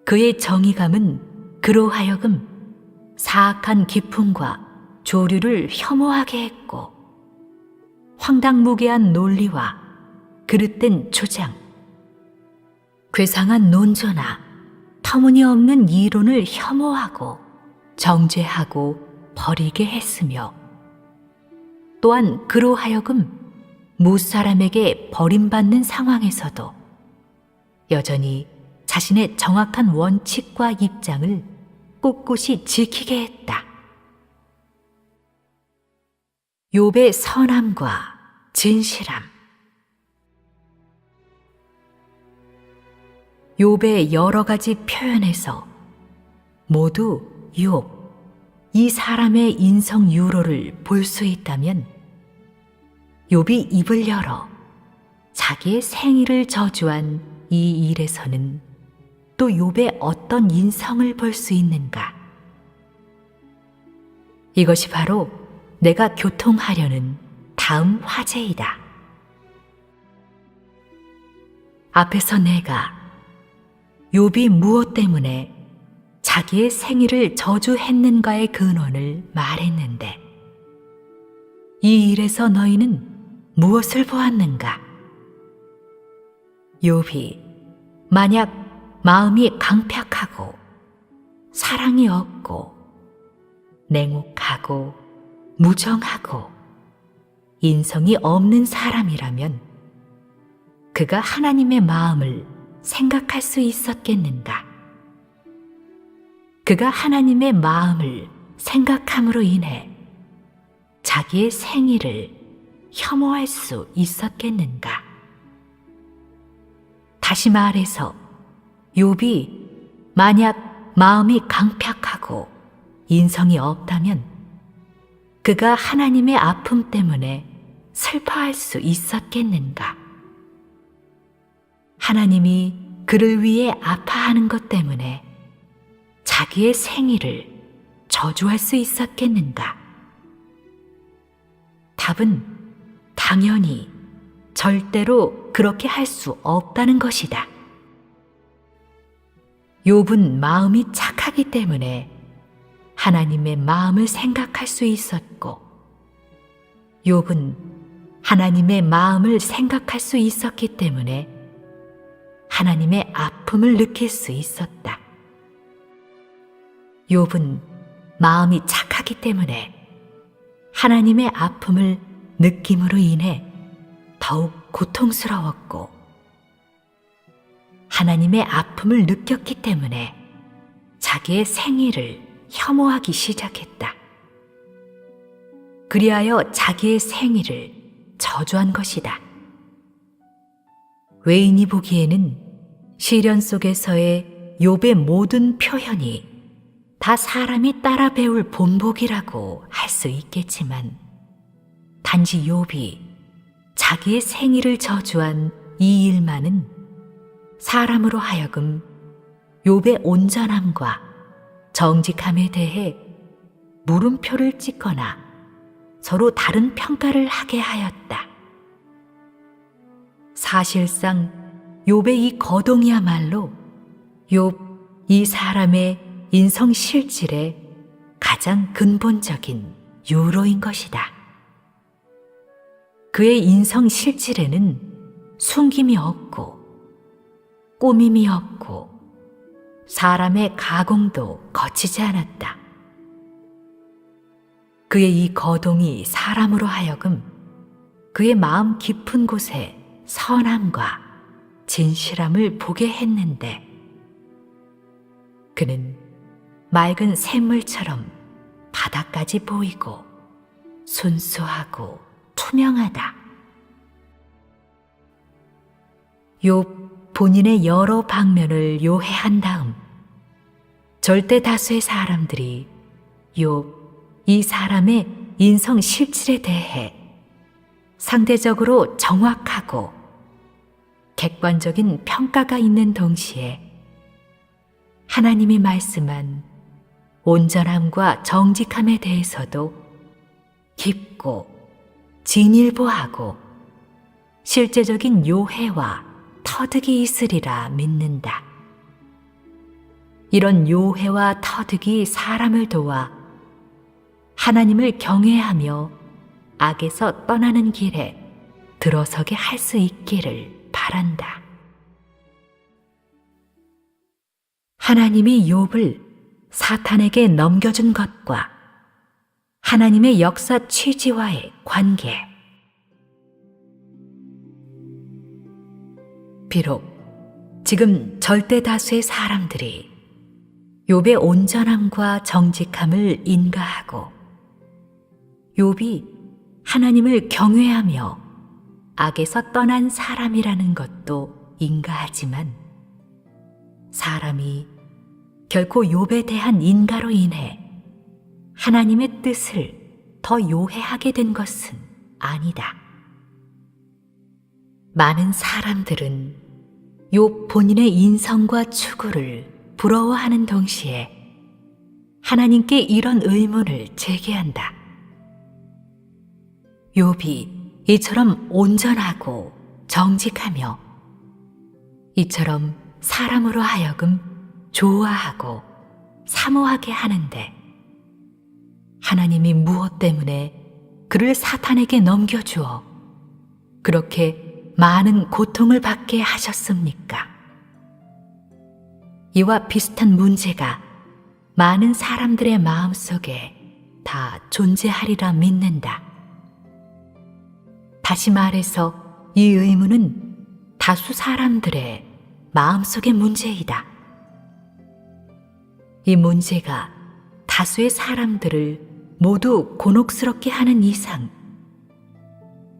그의 정의감은 그로 하여금 사악한 기품과 조류를 혐오하게 했고 황당무계한 논리와 그릇된 주장, 괴상한 논조나 터무니없는 이론을 혐오하고 정죄하고 버리게 했으며 또한 그로 하여금 무사람에게 버림받는 상황에서도 여전히 자신의 정확한 원칙과 입장을 꿋꿋이 지키게 했다. 욥의 선함과 진실함. 욥의 여러 가지 표현에서 모두 욥, 이 사람의 인성 유로를 볼 수 있다면 욥이 입을 열어 자기의 생일을 저주한 이 일에서는 또 욥의 어떤 인성을 볼 수 있는가? 이것이 바로 내가 교통하려는 다음 화제이다. 앞에서 내가 욥이 무엇 때문에 자기의 생일을 저주했는가의 근원을 말했는데, 이 일에서 너희는 무엇을 보았는가? 욥이 만약 마음이 강팍하고 사랑이 없고 냉혹하고 무정하고 인성이 없는 사람이라면 그가 하나님의 마음을 생각할 수 있었겠는가? 그가 하나님의 마음을 생각함으로 인해 자기의 생일을 혐오할 수 있었겠는가? 다시 말해서 욥이 만약 마음이 강팍하고 인성이 없다면 그가 하나님의 아픔 때문에 슬퍼할 수 있었겠는가? 하나님이 그를 위해 아파하는 것 때문에 자기의 생일을 저주할 수 있었겠는가? 답은 당연히 절대로 그렇게 할 수 없다는 것이다. 욥은 마음이 착하기 때문에 하나님의 마음을 생각할 수 있었고, 욥은 하나님의 마음을 생각할 수 있었기 때문에 하나님의 아픔을 느낄 수 있었다. 욥은 마음이 착하기 때문에 하나님의 아픔을 느낌으로 인해 더욱 고통스러웠고, 하나님의 아픔을 느꼈기 때문에 자기의 생일을 혐오하기 시작했다. 그리하여 자기의 생일을 저주한 것이다. 외인이 보기에는 시련 속에서의 욥의 모든 표현이 다 사람이 따라 배울 본보기라고 할 수 있겠지만, 단지 욥이 자기의 생일을 저주한 이 일만은 사람으로 하여금 욥의 온전함과 정직함에 대해 물음표를 찍거나 서로 다른 평가를 하게 하였다. 사실상 욥의 이 거동이야말로 욥 이 사람의 인성 실질의 가장 근본적인 유로인 것이다. 그의 인성 실질에는 숨김이 없고 꾸밈이 없고 사람의 가공도 거치지 않았다. 그의 이 거동이 사람으로 하여금 그의 마음 깊은 곳에 선함과 진실함을 보게 했는데, 그는 맑은 샘물처럼 바다까지 보이고 순수하고 투명하다. 욥 본인의 여러 방면을 요해한 다음 절대 다수의 사람들이 욥 이 사람의 인성 실질에 대해 상대적으로 정확하고 객관적인 평가가 있는 동시에 하나님이 말씀한 온전함과 정직함에 대해서도 깊고 진일보하고 실제적인 요해와 터득이 있으리라 믿는다. 이런 요해와 터득이 사람을 도와 하나님을 경외하며 악에서 떠나는 길에 들어서게 할 수 있기를 바란다. 하나님이 욥을 사탄에게 넘겨준 것과 하나님의 역사 취지와의 관계. 비록 지금 절대 다수의 사람들이 욥의 온전함과 정직함을 인가하고 욥이 하나님을 경외하며 악에서 떠난 사람이라는 것도 인가하지만, 사람이 결코 욥에 대한 인가로 인해 하나님의 뜻을 더 요해하게 된 것은 아니다. 많은 사람들은 욥 본인의 인성과 추구를 부러워하는 동시에 하나님께 이런 의문을 제기한다. 욥이 이처럼 온전하고 정직하며 이처럼 사람으로 하여금 좋아하고 사모하게 하는데 하나님이 무엇 때문에 그를 사탄에게 넘겨주어 그렇게 많은 고통을 받게 하셨습니까? 이와 비슷한 문제가 많은 사람들의 마음속에 다 존재하리라 믿는다. 다시 말해서 이 의문은 다수 사람들의 마음속의 문제이다. 이 문제가 다수의 사람들을 모두 곤혹스럽게 하는 이상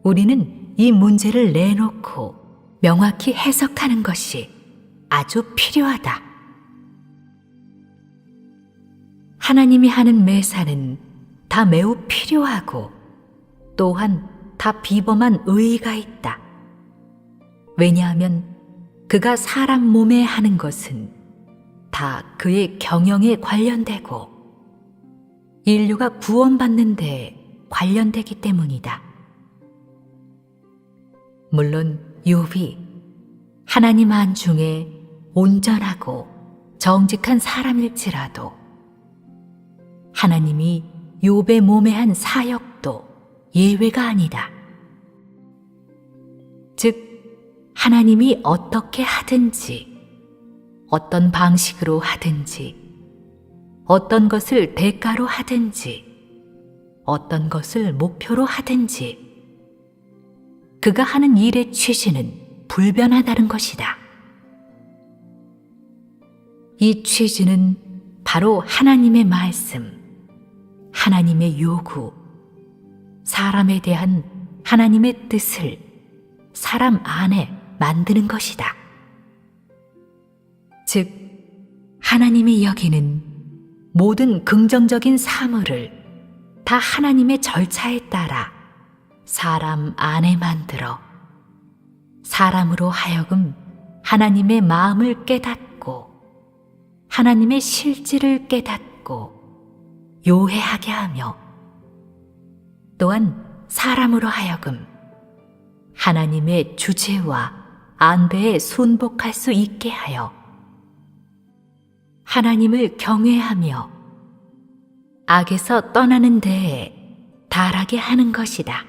우리는 이 문제를 내놓고 명확히 해석하는 것이 아주 필요하다. 하나님이 하는 매사는 다 매우 필요하고 또한 다 비범한 의의가 있다. 왜냐하면 그가 사람 몸에 하는 것은 다 그의 경영에 관련되고 인류가 구원받는 데 관련되기 때문이다. 물론 욥이 하나님 안중에 온전하고 정직한 사람일지라도 하나님이 욥의 몸에 한 사역도 예외가 아니다. 즉 하나님이 어떻게 하든지 어떤 방식으로 하든지 어떤 것을 대가로 하든지 어떤 것을 목표로 하든지 그가 하는 일의 취지는 불변하다는 것이다. 이 취지는 바로 하나님의 말씀, 하나님의 요구, 사람에 대한 하나님의 뜻을 사람 안에 만드는 것이다. 즉, 하나님이 여기는 모든 긍정적인 사물을 다 하나님의 절차에 따라 사람 안에 만들어 사람으로 하여금 하나님의 마음을 깨닫고 하나님의 실질을 깨닫고 요해하게 하며 또한 사람으로 하여금 하나님의 주제와 안배에 순복할 수 있게 하여 하나님을 경외하며 악에서 떠나는 데에 달하게 하는 것이다.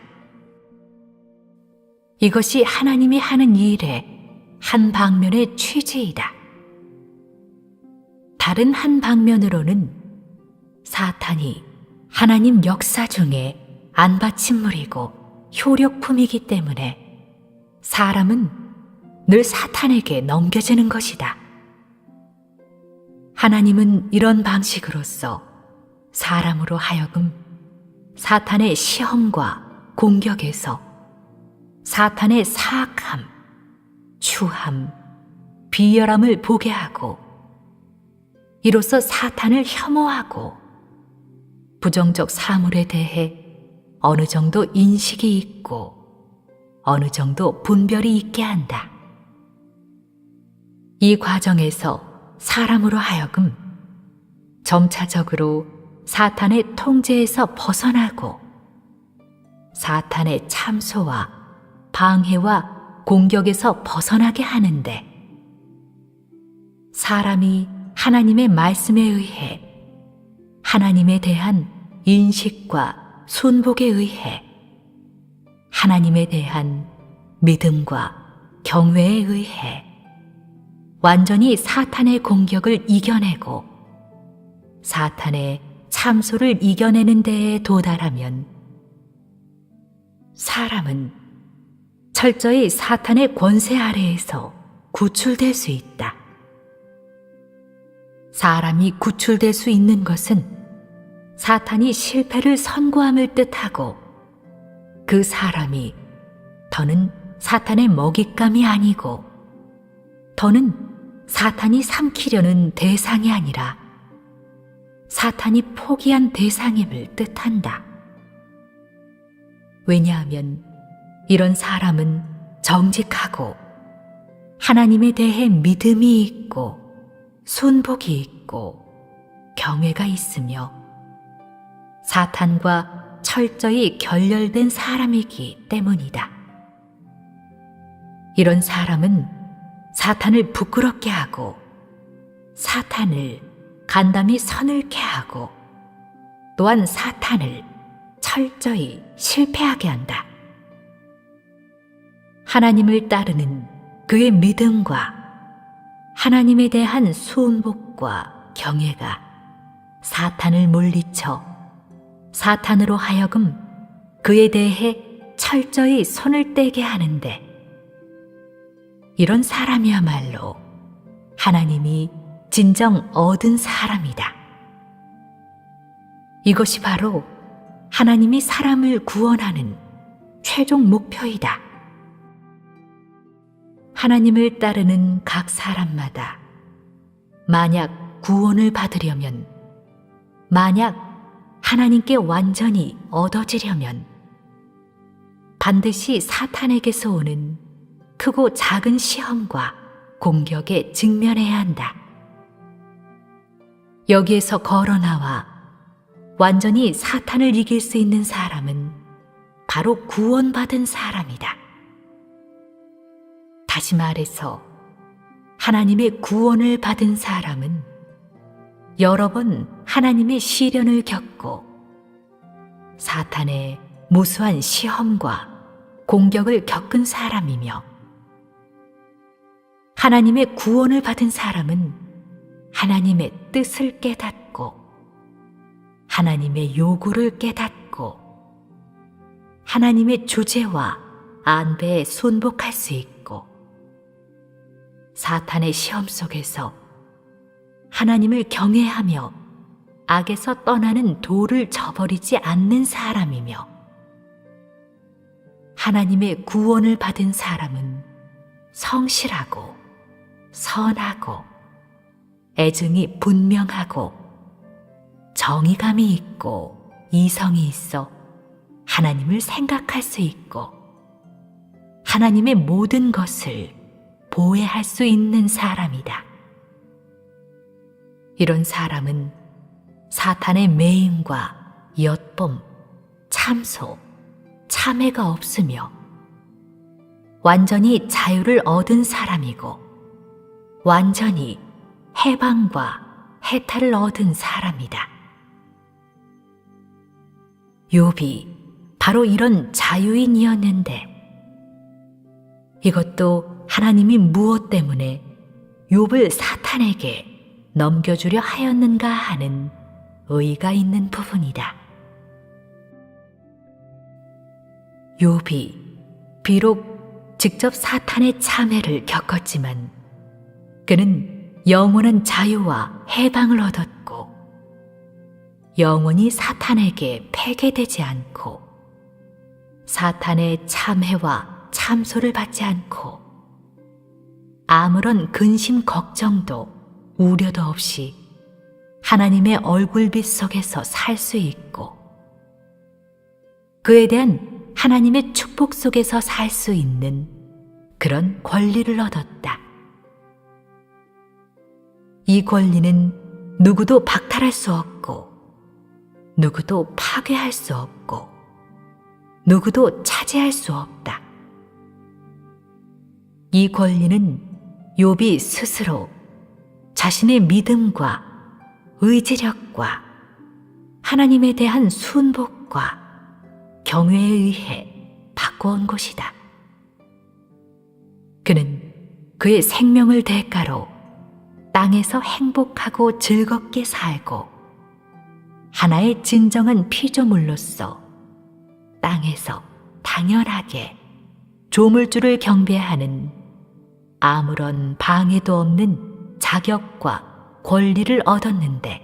이것이 하나님이 하는 일의 한 방면의 취지이다. 다른 한 방면으로는 사탄이 하나님 역사 중에 안받침물이고 효력품이기 때문에 사람은 늘 사탄에게 넘겨지는 것이다. 하나님은 이런 방식으로서 사람으로 하여금 사탄의 시험과 공격에서 사탄의 사악함, 추함, 비열함을 보게 하고 이로써 사탄을 혐오하고 부정적 사물에 대해 어느 정도 인식이 있고 어느 정도 분별이 있게 한다. 이 과정에서 사람으로 하여금 점차적으로 사탄의 통제에서 벗어나고 사탄의 참소와 방해와 공격에서 벗어나게 하는데 사람이 하나님의 말씀에 의해 하나님에 대한 인식과 순복에 의해 하나님에 대한 믿음과 경외에 의해 완전히 사탄의 공격을 이겨내고 사탄의 참소를 이겨내는 데에 도달하면 사람은 철저히 사탄의 권세 아래에서 구출될 수 있다. 사람이 구출될 수 있는 것은 사탄이 실패를 선고함을 뜻하고 그 사람이 더는 사탄의 먹잇감이 아니고 더는 사탄이 삼키려는 대상이 아니라 사탄이 포기한 대상임을 뜻한다. 왜냐하면 이런 사람은 정직하고 하나님에 대해 믿음이 있고 순복이 있고 경외가 있으며 사탄과 철저히 결렬된 사람이기 때문이다. 이런 사람은 사탄을 부끄럽게 하고 사탄을 간담이 서늘케 하고 또한 사탄을 철저히 실패하게 한다. 하나님을 따르는 그의 믿음과 하나님에 대한 순복과 경외가 사탄을 물리쳐 사탄으로 하여금 그에 대해 철저히 손을 떼게 하는데, 이런 사람이야말로 하나님이 진정 얻은 사람이다. 이것이 바로 하나님이 사람을 구원하는 최종 목표이다. 하나님을 따르는 각 사람마다 만약 구원을 받으려면, 만약 하나님께 완전히 얻어지려면 반드시 사탄에게서 오는 크고 작은 시험과 공격에 직면해야 한다. 여기에서 걸어나와 완전히 사탄을 이길 수 있는 사람은 바로 구원받은 사람이다. 다시 말해서 하나님의 구원을 받은 사람은 여러 번 하나님의 시련을 겪고 사탄의 무수한 시험과 공격을 겪은 사람이며, 하나님의 구원을 받은 사람은 하나님의 뜻을 깨닫고 하나님의 요구를 깨닫고 하나님의 주제와 안배에 순복할 수 있고, 사탄의 시험 속에서 하나님을 경외하며 악에서 떠나는 도를 저버리지 않는 사람이며, 하나님의 구원을 받은 사람은 성실하고 선하고 애증이 분명하고 정의감이 있고 이성이 있어 하나님을 생각할 수 있고 하나님의 모든 것을 보호할 수 있는 사람이다. 이런 사람은 사탄의 매임과 엿봄, 참소, 참회가 없으며 완전히 자유를 얻은 사람이고 완전히 해방과 해탈을 얻은 사람이다. 욥이 바로 이런 자유인이었는데, 이것도 하나님이 무엇 때문에 욥을 사탄에게 넘겨주려 하였는가 하는 의의가 있는 부분이다. 욥이 비록 직접 사탄의 참회를 겪었지만 그는 영원한 자유와 해방을 얻었고 영원히 사탄에게 패배되지 않고 사탄의 참회와 참소를 받지 않고 아무런 근심 걱정도 우려도 없이 하나님의 얼굴빛 속에서 살 수 있고 그에 대한 하나님의 축복 속에서 살 수 있는 그런 권리를 얻었다. 이 권리는 누구도 박탈할 수 없고 누구도 파괴할 수 없고 누구도 차지할 수 없다. 이 권리는 욥이 스스로 자신의 믿음과 의지력과 하나님에 대한 순복과 경외에 의해 바꿔온 것이다. 그는 그의 생명을 대가로 땅에서 행복하고 즐겁게 살고 하나의 진정한 피조물로서 땅에서 당연하게 조물주를 경배하는 아무런 방해도 없는 자격과 권리를 얻었는데,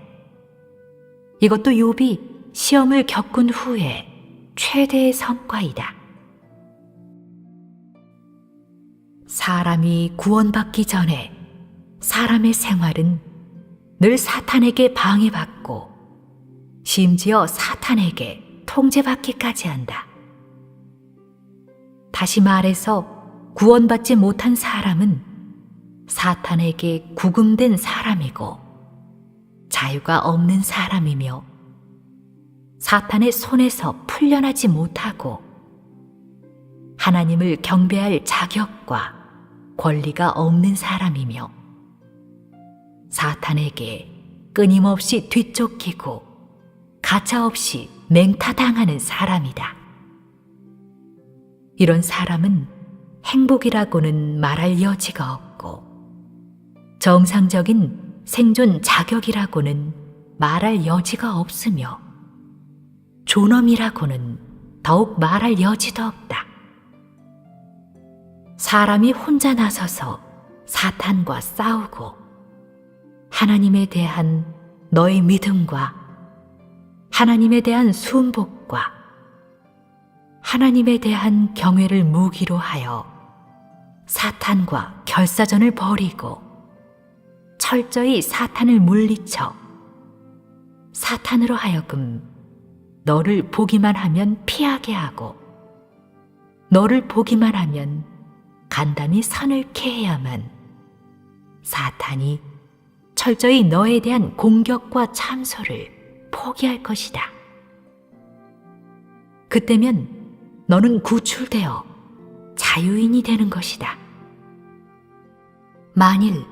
이것도 욥이 시험을 겪은 후에 최대의 성과이다. 사람이 구원받기 전에 사람의 생활은 늘 사탄에게 방해받고 심지어 사탄에게 통제받기까지 한다. 다시 말해서 구원받지 못한 사람은 사탄에게 구금된 사람이고 자유가 없는 사람이며 사탄의 손에서 풀려나지 못하고 하나님을 경배할 자격과 권리가 없는 사람이며 사탄에게 끊임없이 뒤쫓기고 가차없이 맹타당하는 사람이다. 이런 사람은 행복이라고는 말할 여지가 없고 정상적인 생존 자격이라고는 말할 여지가 없으며 존엄이라고는 더욱 말할 여지도 없다. 사람이 혼자 나서서 사탄과 싸우고 하나님에 대한 너의 믿음과 하나님에 대한 순복과 하나님에 대한 경외를 무기로 하여 사탄과 결사전을 벌이고 철저히 사탄을 물리쳐 사탄으로 하여금 너를 보기만 하면 피하게 하고 너를 보기만 하면 간단히 선을 캐야만 사탄이 철저히 너에 대한 공격과 참소를 포기할 것이다. 그때면 너는 구출되어 자유인이 되는 것이다. 만일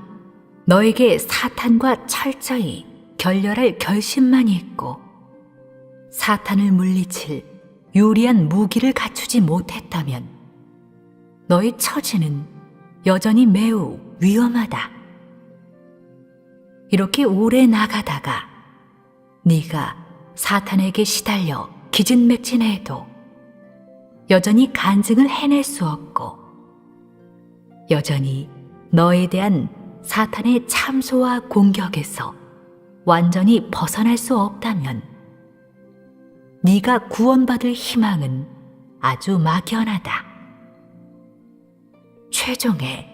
너에게 사탄과 철저히 결렬할 결심만이 있고 사탄을 물리칠 유리한 무기를 갖추지 못했다면 너의 처지는 여전히 매우 위험하다. 이렇게 오래 나가다가 네가 사탄에게 시달려 기진맥진해도 여전히 간증을 해낼 수 없고 여전히 너에 대한 사탄의 참소와 공격에서 완전히 벗어날 수 없다면 네가 구원받을 희망은 아주 막연하다. 최종에,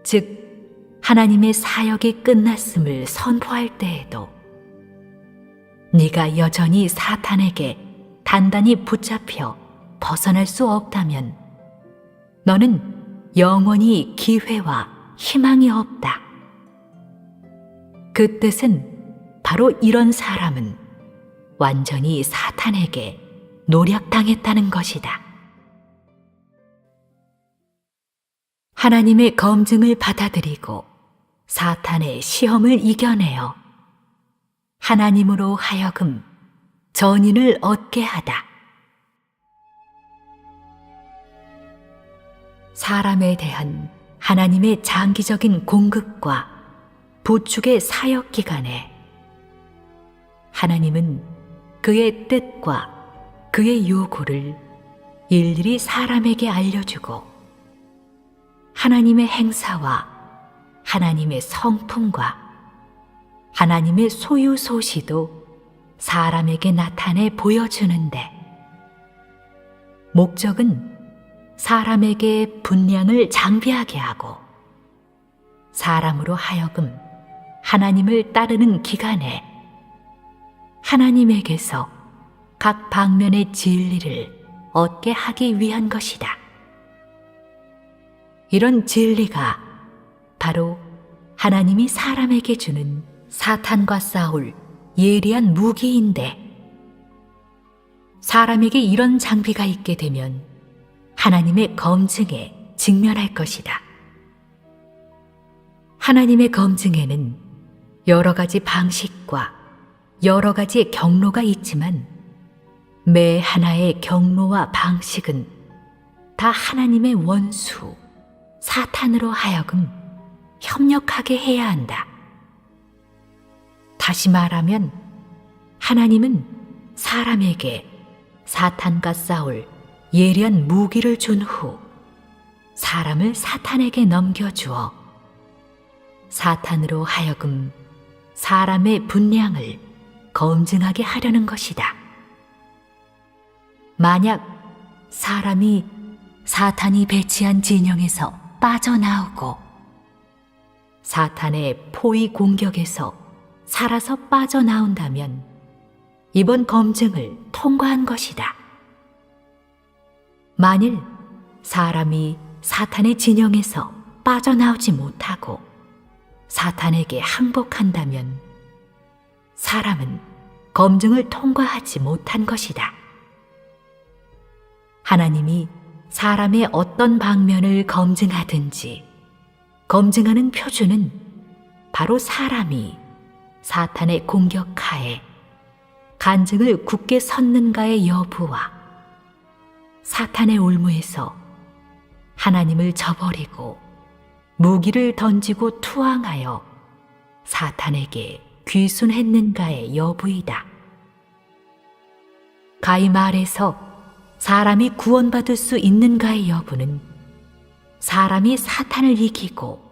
즉 하나님의 사역이 끝났음을 선포할 때에도 네가 여전히 사탄에게 단단히 붙잡혀 벗어날 수 없다면 너는 영원히 기회와 희망이 없다. 그 뜻은 바로 이런 사람은 완전히 사탄에게 노략당했다는 것이다. 하나님의 검증을 받아들이고 사탄의 시험을 이겨내어 하나님으로 하여금 전인을 얻게 하다. 사람에 대한 하나님의 장기적인 공급과 부축의 사역 기간에 하나님은 그의 뜻과 그의 요구를 일일이 사람에게 알려주고 하나님의 행사와 하나님의 성품과 하나님의 소유 소시도 사람에게 나타내 보여주는데 목적은 사람에게 분량을 장비하게 하고 사람으로 하여금 하나님을 따르는 기간에 하나님에게서 각 방면의 진리를 얻게 하기 위한 것이다. 이런 진리가 바로 하나님이 사람에게 주는 사탄과 싸울 예리한 무기인데 사람에게 이런 장비가 있게 되면 하나님의 검증에 직면할 것이다. 하나님의 검증에는 여러 가지 방식과 여러 가지의 경로가 있지만 매 하나의 경로와 방식은 다 하나님의 원수, 사탄으로 하여금 협력하게 해야 한다. 다시 말하면 하나님은 사람에게 사탄과 싸울 예리한 무기를 준 후 사람을 사탄에게 넘겨주어 사탄으로 하여금 사람의 분량을 검증하게 하려는 것이다. 만약 사람이 사탄이 배치한 진영에서 빠져나오고 사탄의 포위 공격에서 살아서 빠져나온다면 이번 검증을 통과한 것이다. 만일 사람이 사탄의 진영에서 빠져나오지 못하고 사탄에게 항복한다면 사람은 검증을 통과하지 못한 것이다. 하나님이 사람의 어떤 방면을 검증하든지 검증하는 표준은 바로 사람이 사탄의 공격하에 간증을 굳게 섰는가의 여부와 사탄의 올무에서 하나님을 저버리고 무기를 던지고 투항하여 사탄에게 귀순했는가의 여부이다. 가히 말해서 사람이 구원받을 수 있는가의 여부는 사람이 사탄을 이기고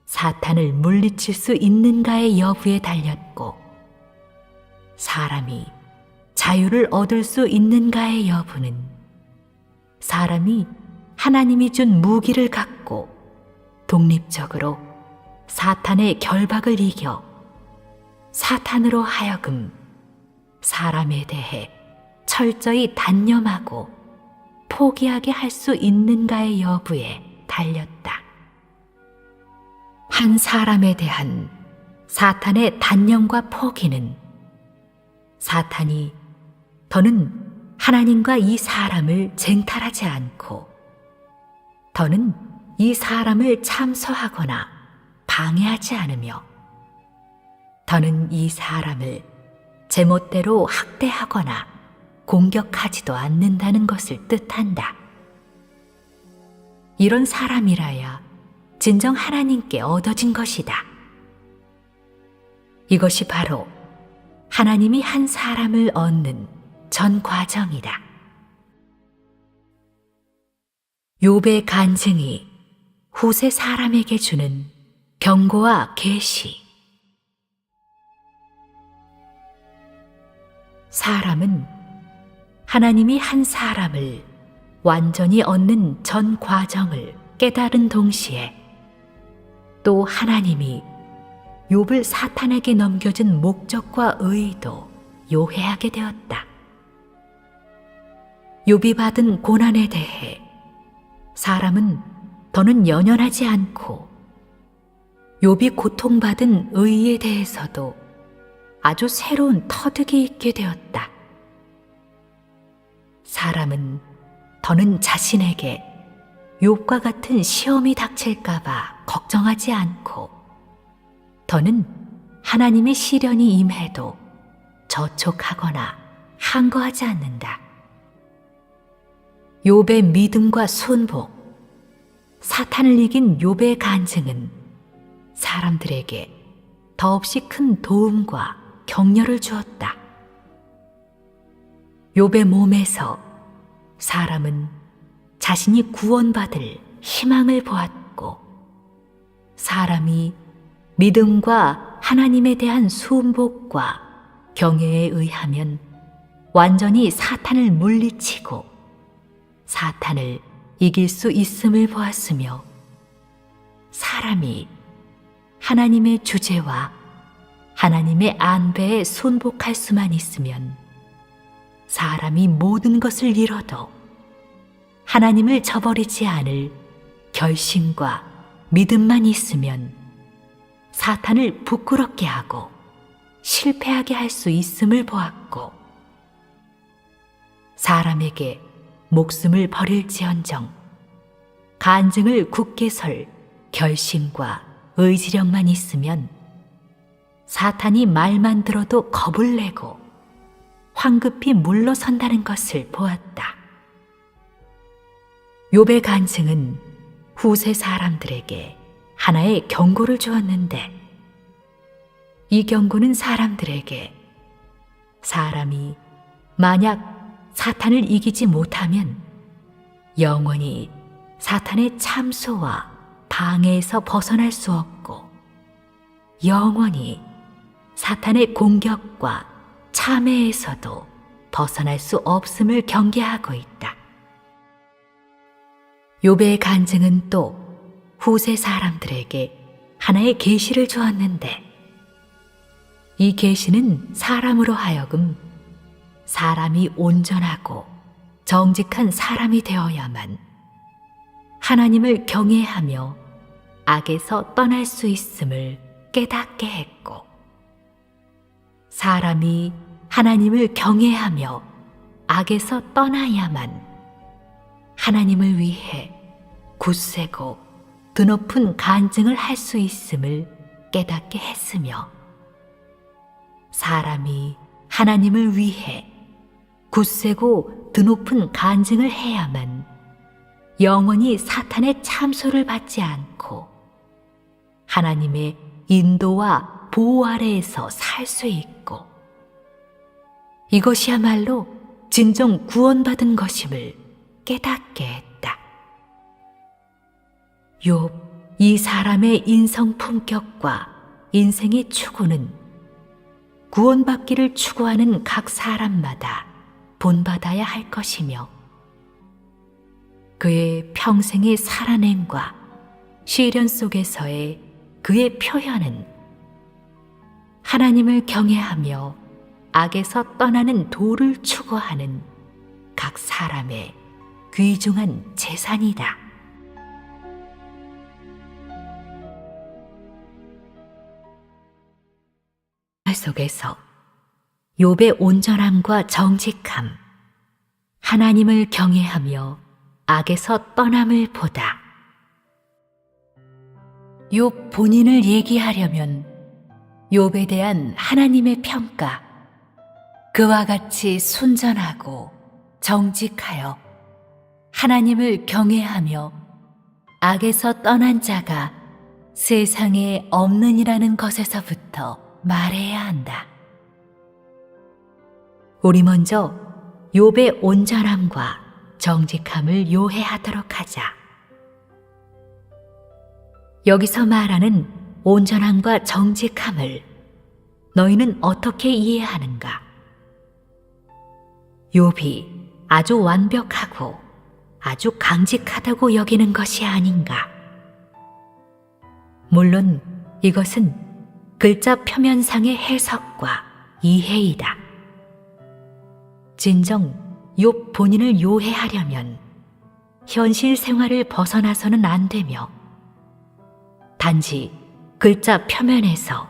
사탄을 물리칠 수 있는가의 여부에 달렸고, 사람이 자유를 얻을 수 있는가의 여부는 사람이 하나님이 준 무기를 갖고 독립적으로 사탄의 결박을 이겨 사탄으로 하여금 사람에 대해 철저히 단념하고 포기하게 할 수 있는가의 여부에 달렸다. 한 사람에 대한 사탄의 단념과 포기는 사탄이 더는 하나님과 이 사람을 쟁탈하지 않고 더는 이 사람을 참소하거나 방해하지 않으며 더는 이 사람을 제멋대로 학대하거나 공격하지도 않는다는 것을 뜻한다. 이런 사람이라야 진정 하나님께 얻어진 것이다. 이것이 바로 하나님이 한 사람을 얻는 전 과정이다. 욥의 간증이 후세 사람에게 주는 경고와 계시. 사람은 하나님이 한 사람을 완전히 얻는 전 과정을 깨달은 동시에 또 하나님이 욥을 사탄에게 넘겨준 목적과 의의도 요해하게 되었다. 욥이 받은 고난에 대해 사람은 더는 연연하지 않고 욥이 고통받은 의의에 대해서도 아주 새로운 터득이 있게 되었다. 사람은 더는 자신에게 욥과 같은 시험이 닥칠까봐 걱정하지 않고 더는 하나님의 시련이 임해도 저촉하거나 항거하지 않는다. 욥의 믿음과 순복, 사탄을 이긴 욥의 간증은 사람들에게 더없이 큰 도움과 격려를 주었다. 욥의 몸에서 사람은 자신이 구원받을 희망을 보았고, 사람이 믿음과 하나님에 대한 순복과 경외에 의하면 완전히 사탄을 물리치고 사탄을 이길 수 있음을 보았으며, 사람이 하나님의 주제와 하나님의 안배에 순복할 수만 있으면 사람이 모든 것을 잃어도 하나님을 저버리지 않을 결심과 믿음만 있으면 사탄을 부끄럽게 하고 실패하게 할 수 있음을 보았고, 사람에게 목숨을 버릴지언정 간증을 굳게 설 결심과 의지력만 있으면 사탄이 말만 들어도 겁을 내고 황급히 물러선다는 것을 보았다. 욥의 간증은 후세 사람들에게 하나의 경고를 주었는데, 이 경고는 사람들에게 사람이 만약 사탄을 이기지 못하면 영원히 사탄의 참소와 방해에서 벗어날 수 없고 영원히 사탄의 공격과 참회에서도 벗어날 수 없음을 경계하고 있다. 욥의 간증은 또 후세 사람들에게 하나의 계시를 주었는데, 이 계시는 사람으로 하여금 사람이 온전하고 정직한 사람이 되어야만 하나님을 경외하며 악에서 떠날 수 있음을 깨닫게 했고, 사람이 하나님을 경외하며 악에서 떠나야만 하나님을 위해 굳세고 드높은 간증을 할 수 있음을 깨닫게 했으며, 사람이 하나님을 위해 굳세고 드높은 간증을 해야만 영원히 사탄의 참소를 받지 않고 하나님의 인도와 보호 아래에서 살 수 있고, 이것이야말로 진정 구원받은 것임을 깨닫게 했다. 욥 이 사람의 인성 품격과 인생의 추구는 구원받기를 추구하는 각 사람마다 본받아야 할 것이며, 그의 평생의 살아냄과 시련 속에서의 그의 표현은 하나님을 경외하며 악에서 떠나는 도를 추구하는 각 사람의 귀중한 재산이다. 속에서 욥의 온전함과 정직함, 하나님을 경외하며 악에서 떠남을 보다. 욥 본인을 얘기하려면 욥에 대한 하나님의 평가, 그와 같이 순전하고 정직하여 하나님을 경외하며 악에서 떠난 자가 세상에 없느니라는 것에서부터 말해야 한다. 우리 먼저 욥의 온전함과 정직함을 요해하도록 하자. 여기서 말하는 온전함과 정직함을 너희는 어떻게 이해하는가? 욥이 아주 완벽하고 아주 강직하다고 여기는 것이 아닌가? 물론 이것은 글자 표면상의 해석과 이해이다. 진정 욥 본인을 요해하려면 현실 생활을 벗어나서는 안 되며, 단지 글자 표면에서,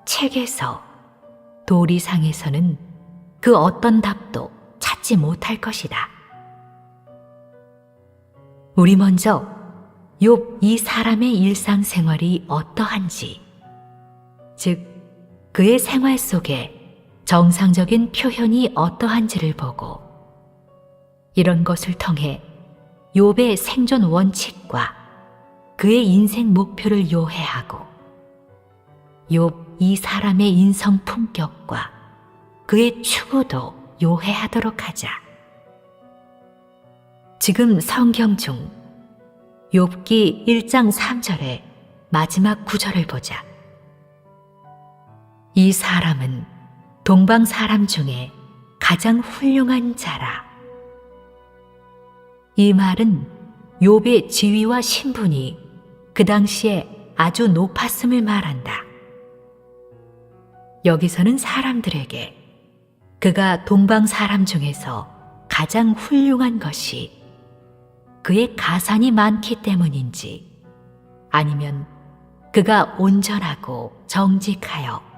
책에서, 도리상에서는 그 어떤 답도 찾지 못할 것이다. 우리 먼저 욥 이 사람의 일상생활이 어떠한지, 즉 그의 생활 속에 정상적인 표현이 어떠한지를 보고, 이런 것을 통해 욥의 생존 원칙과 그의 인생 목표를 요해하고, 욥 이 사람의 인성 품격과 그의 추구도 요해하도록 하자. 지금 성경 중 욥기 1장 3절의 마지막 구절을 보자. 이 사람은 동방 사람 중에 가장 훌륭한 자라. 이 말은 욥의 지위와 신분이 그 당시에 아주 높았음을 말한다. 여기서는 사람들에게 그가 동방 사람 중에서 가장 훌륭한 것이 그의 가산이 많기 때문인지, 아니면 그가 온전하고 정직하여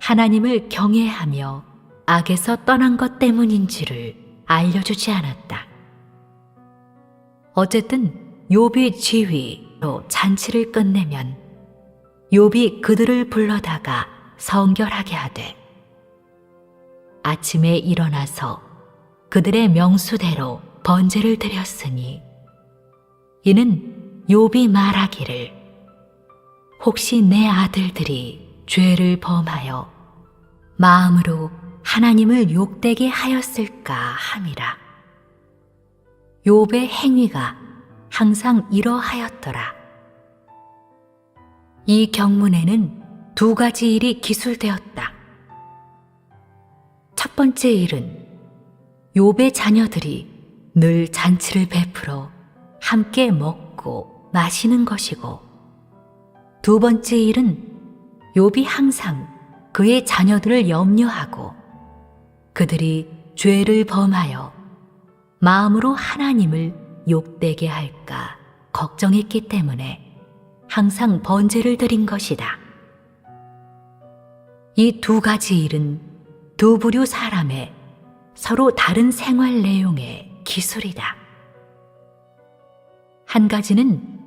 하나님을 경외하며 악에서 떠난 것 때문인지를 알려주지 않았다. 어쨌든 욥의 지위로 잔치를 끝내면 욥이 그들을 불러다가 성결하게 하되, 아침에 일어나서 그들의 명수대로 번제를 드렸으니, 이는 욥이 말하기를 혹시 내 아들들이 죄를 범하여 마음으로 하나님을 욕되게 하였을까 함이라. 욥의 행위가 항상 이러하였더라. 이 경문에는 두 가지 일이 기술되었다. 첫 번째 일은 욥의 자녀들이 늘 잔치를 베풀어 함께 먹고 마시는 것이고, 두 번째 일은 욥이 항상 그의 자녀들을 염려하고 그들이 죄를 범하여 마음으로 하나님을 욕되게 할까 걱정했기 때문에 항상 번제를 드린 것이다. 이 두 가지 일은 두 부류 사람의 서로 다른 생활 내용의 기술이다. 한 가지는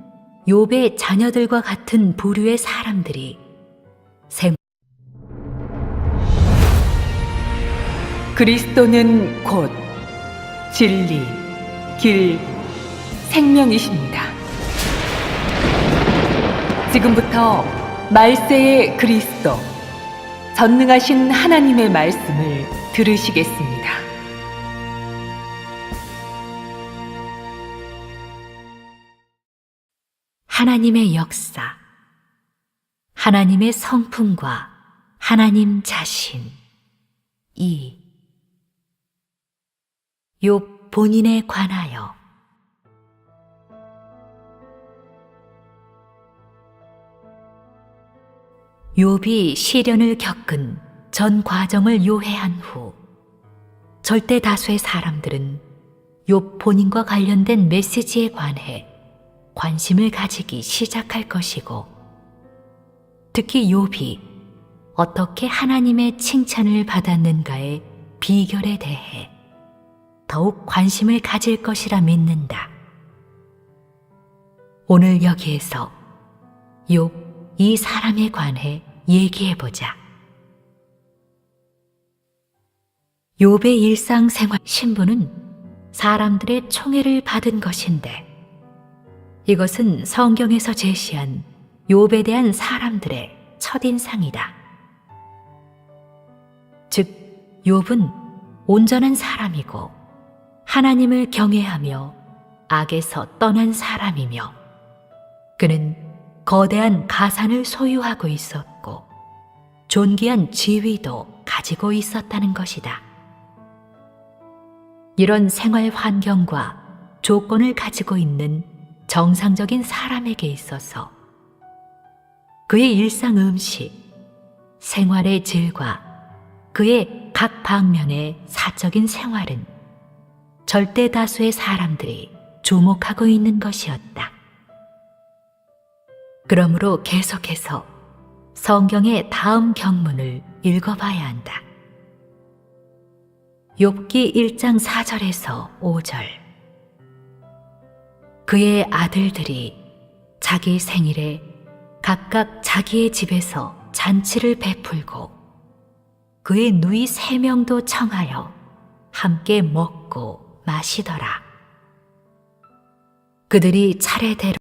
욥의 자녀들과 같은 부류의 사람들이 그리스도는 곧 진리, 길, 생명이십니다. 지금부터 말세의 그리스도, 전능하신 하나님의 말씀을 들으시겠습니다. 하나님의 역사, 하나님의 성품과 하나님 자신. 2. 욥 본인에 관하여. 욥이 시련을 겪은 전 과정을 요해한 후 절대 다수의 사람들은 욥 본인과 관련된 메시지에 관해 관심을 가지기 시작할 것이고, 특히 욥이 어떻게 하나님의 칭찬을 받았는가의 비결에 대해 더욱 관심을 가질 것이라 믿는다. 오늘 여기에서 욥 이 사람에 관해 얘기해보자. 욥의 일상생활 신분은 사람들의 총애를 받은 것인데, 이것은 성경에서 제시한 욥에 대한 사람들의 첫인상이다. 즉, 욥은 온전한 사람이고 하나님을 경외하며 악에서 떠난 사람이며, 그는 거대한 가산을 소유하고 있었고 존귀한 지위도 가지고 있었다는 것이다. 이런 생활 환경과 조건을 가지고 있는 정상적인 사람에게 있어서 그의 일상 음식, 생활의 질과 그의 각 방면의 사적인 생활은 절대 다수의 사람들이 주목하고 있는 것이었다. 그러므로 계속해서 성경의 다음 경문을 읽어봐야 한다. 욥기 1장 4절에서 5절. 그의 아들들이 자기 생일에 각각 자기의 집에서 잔치를 베풀고 그의 누이 3명도 청하여 함께 먹고 마시더라. 그들이 차례대로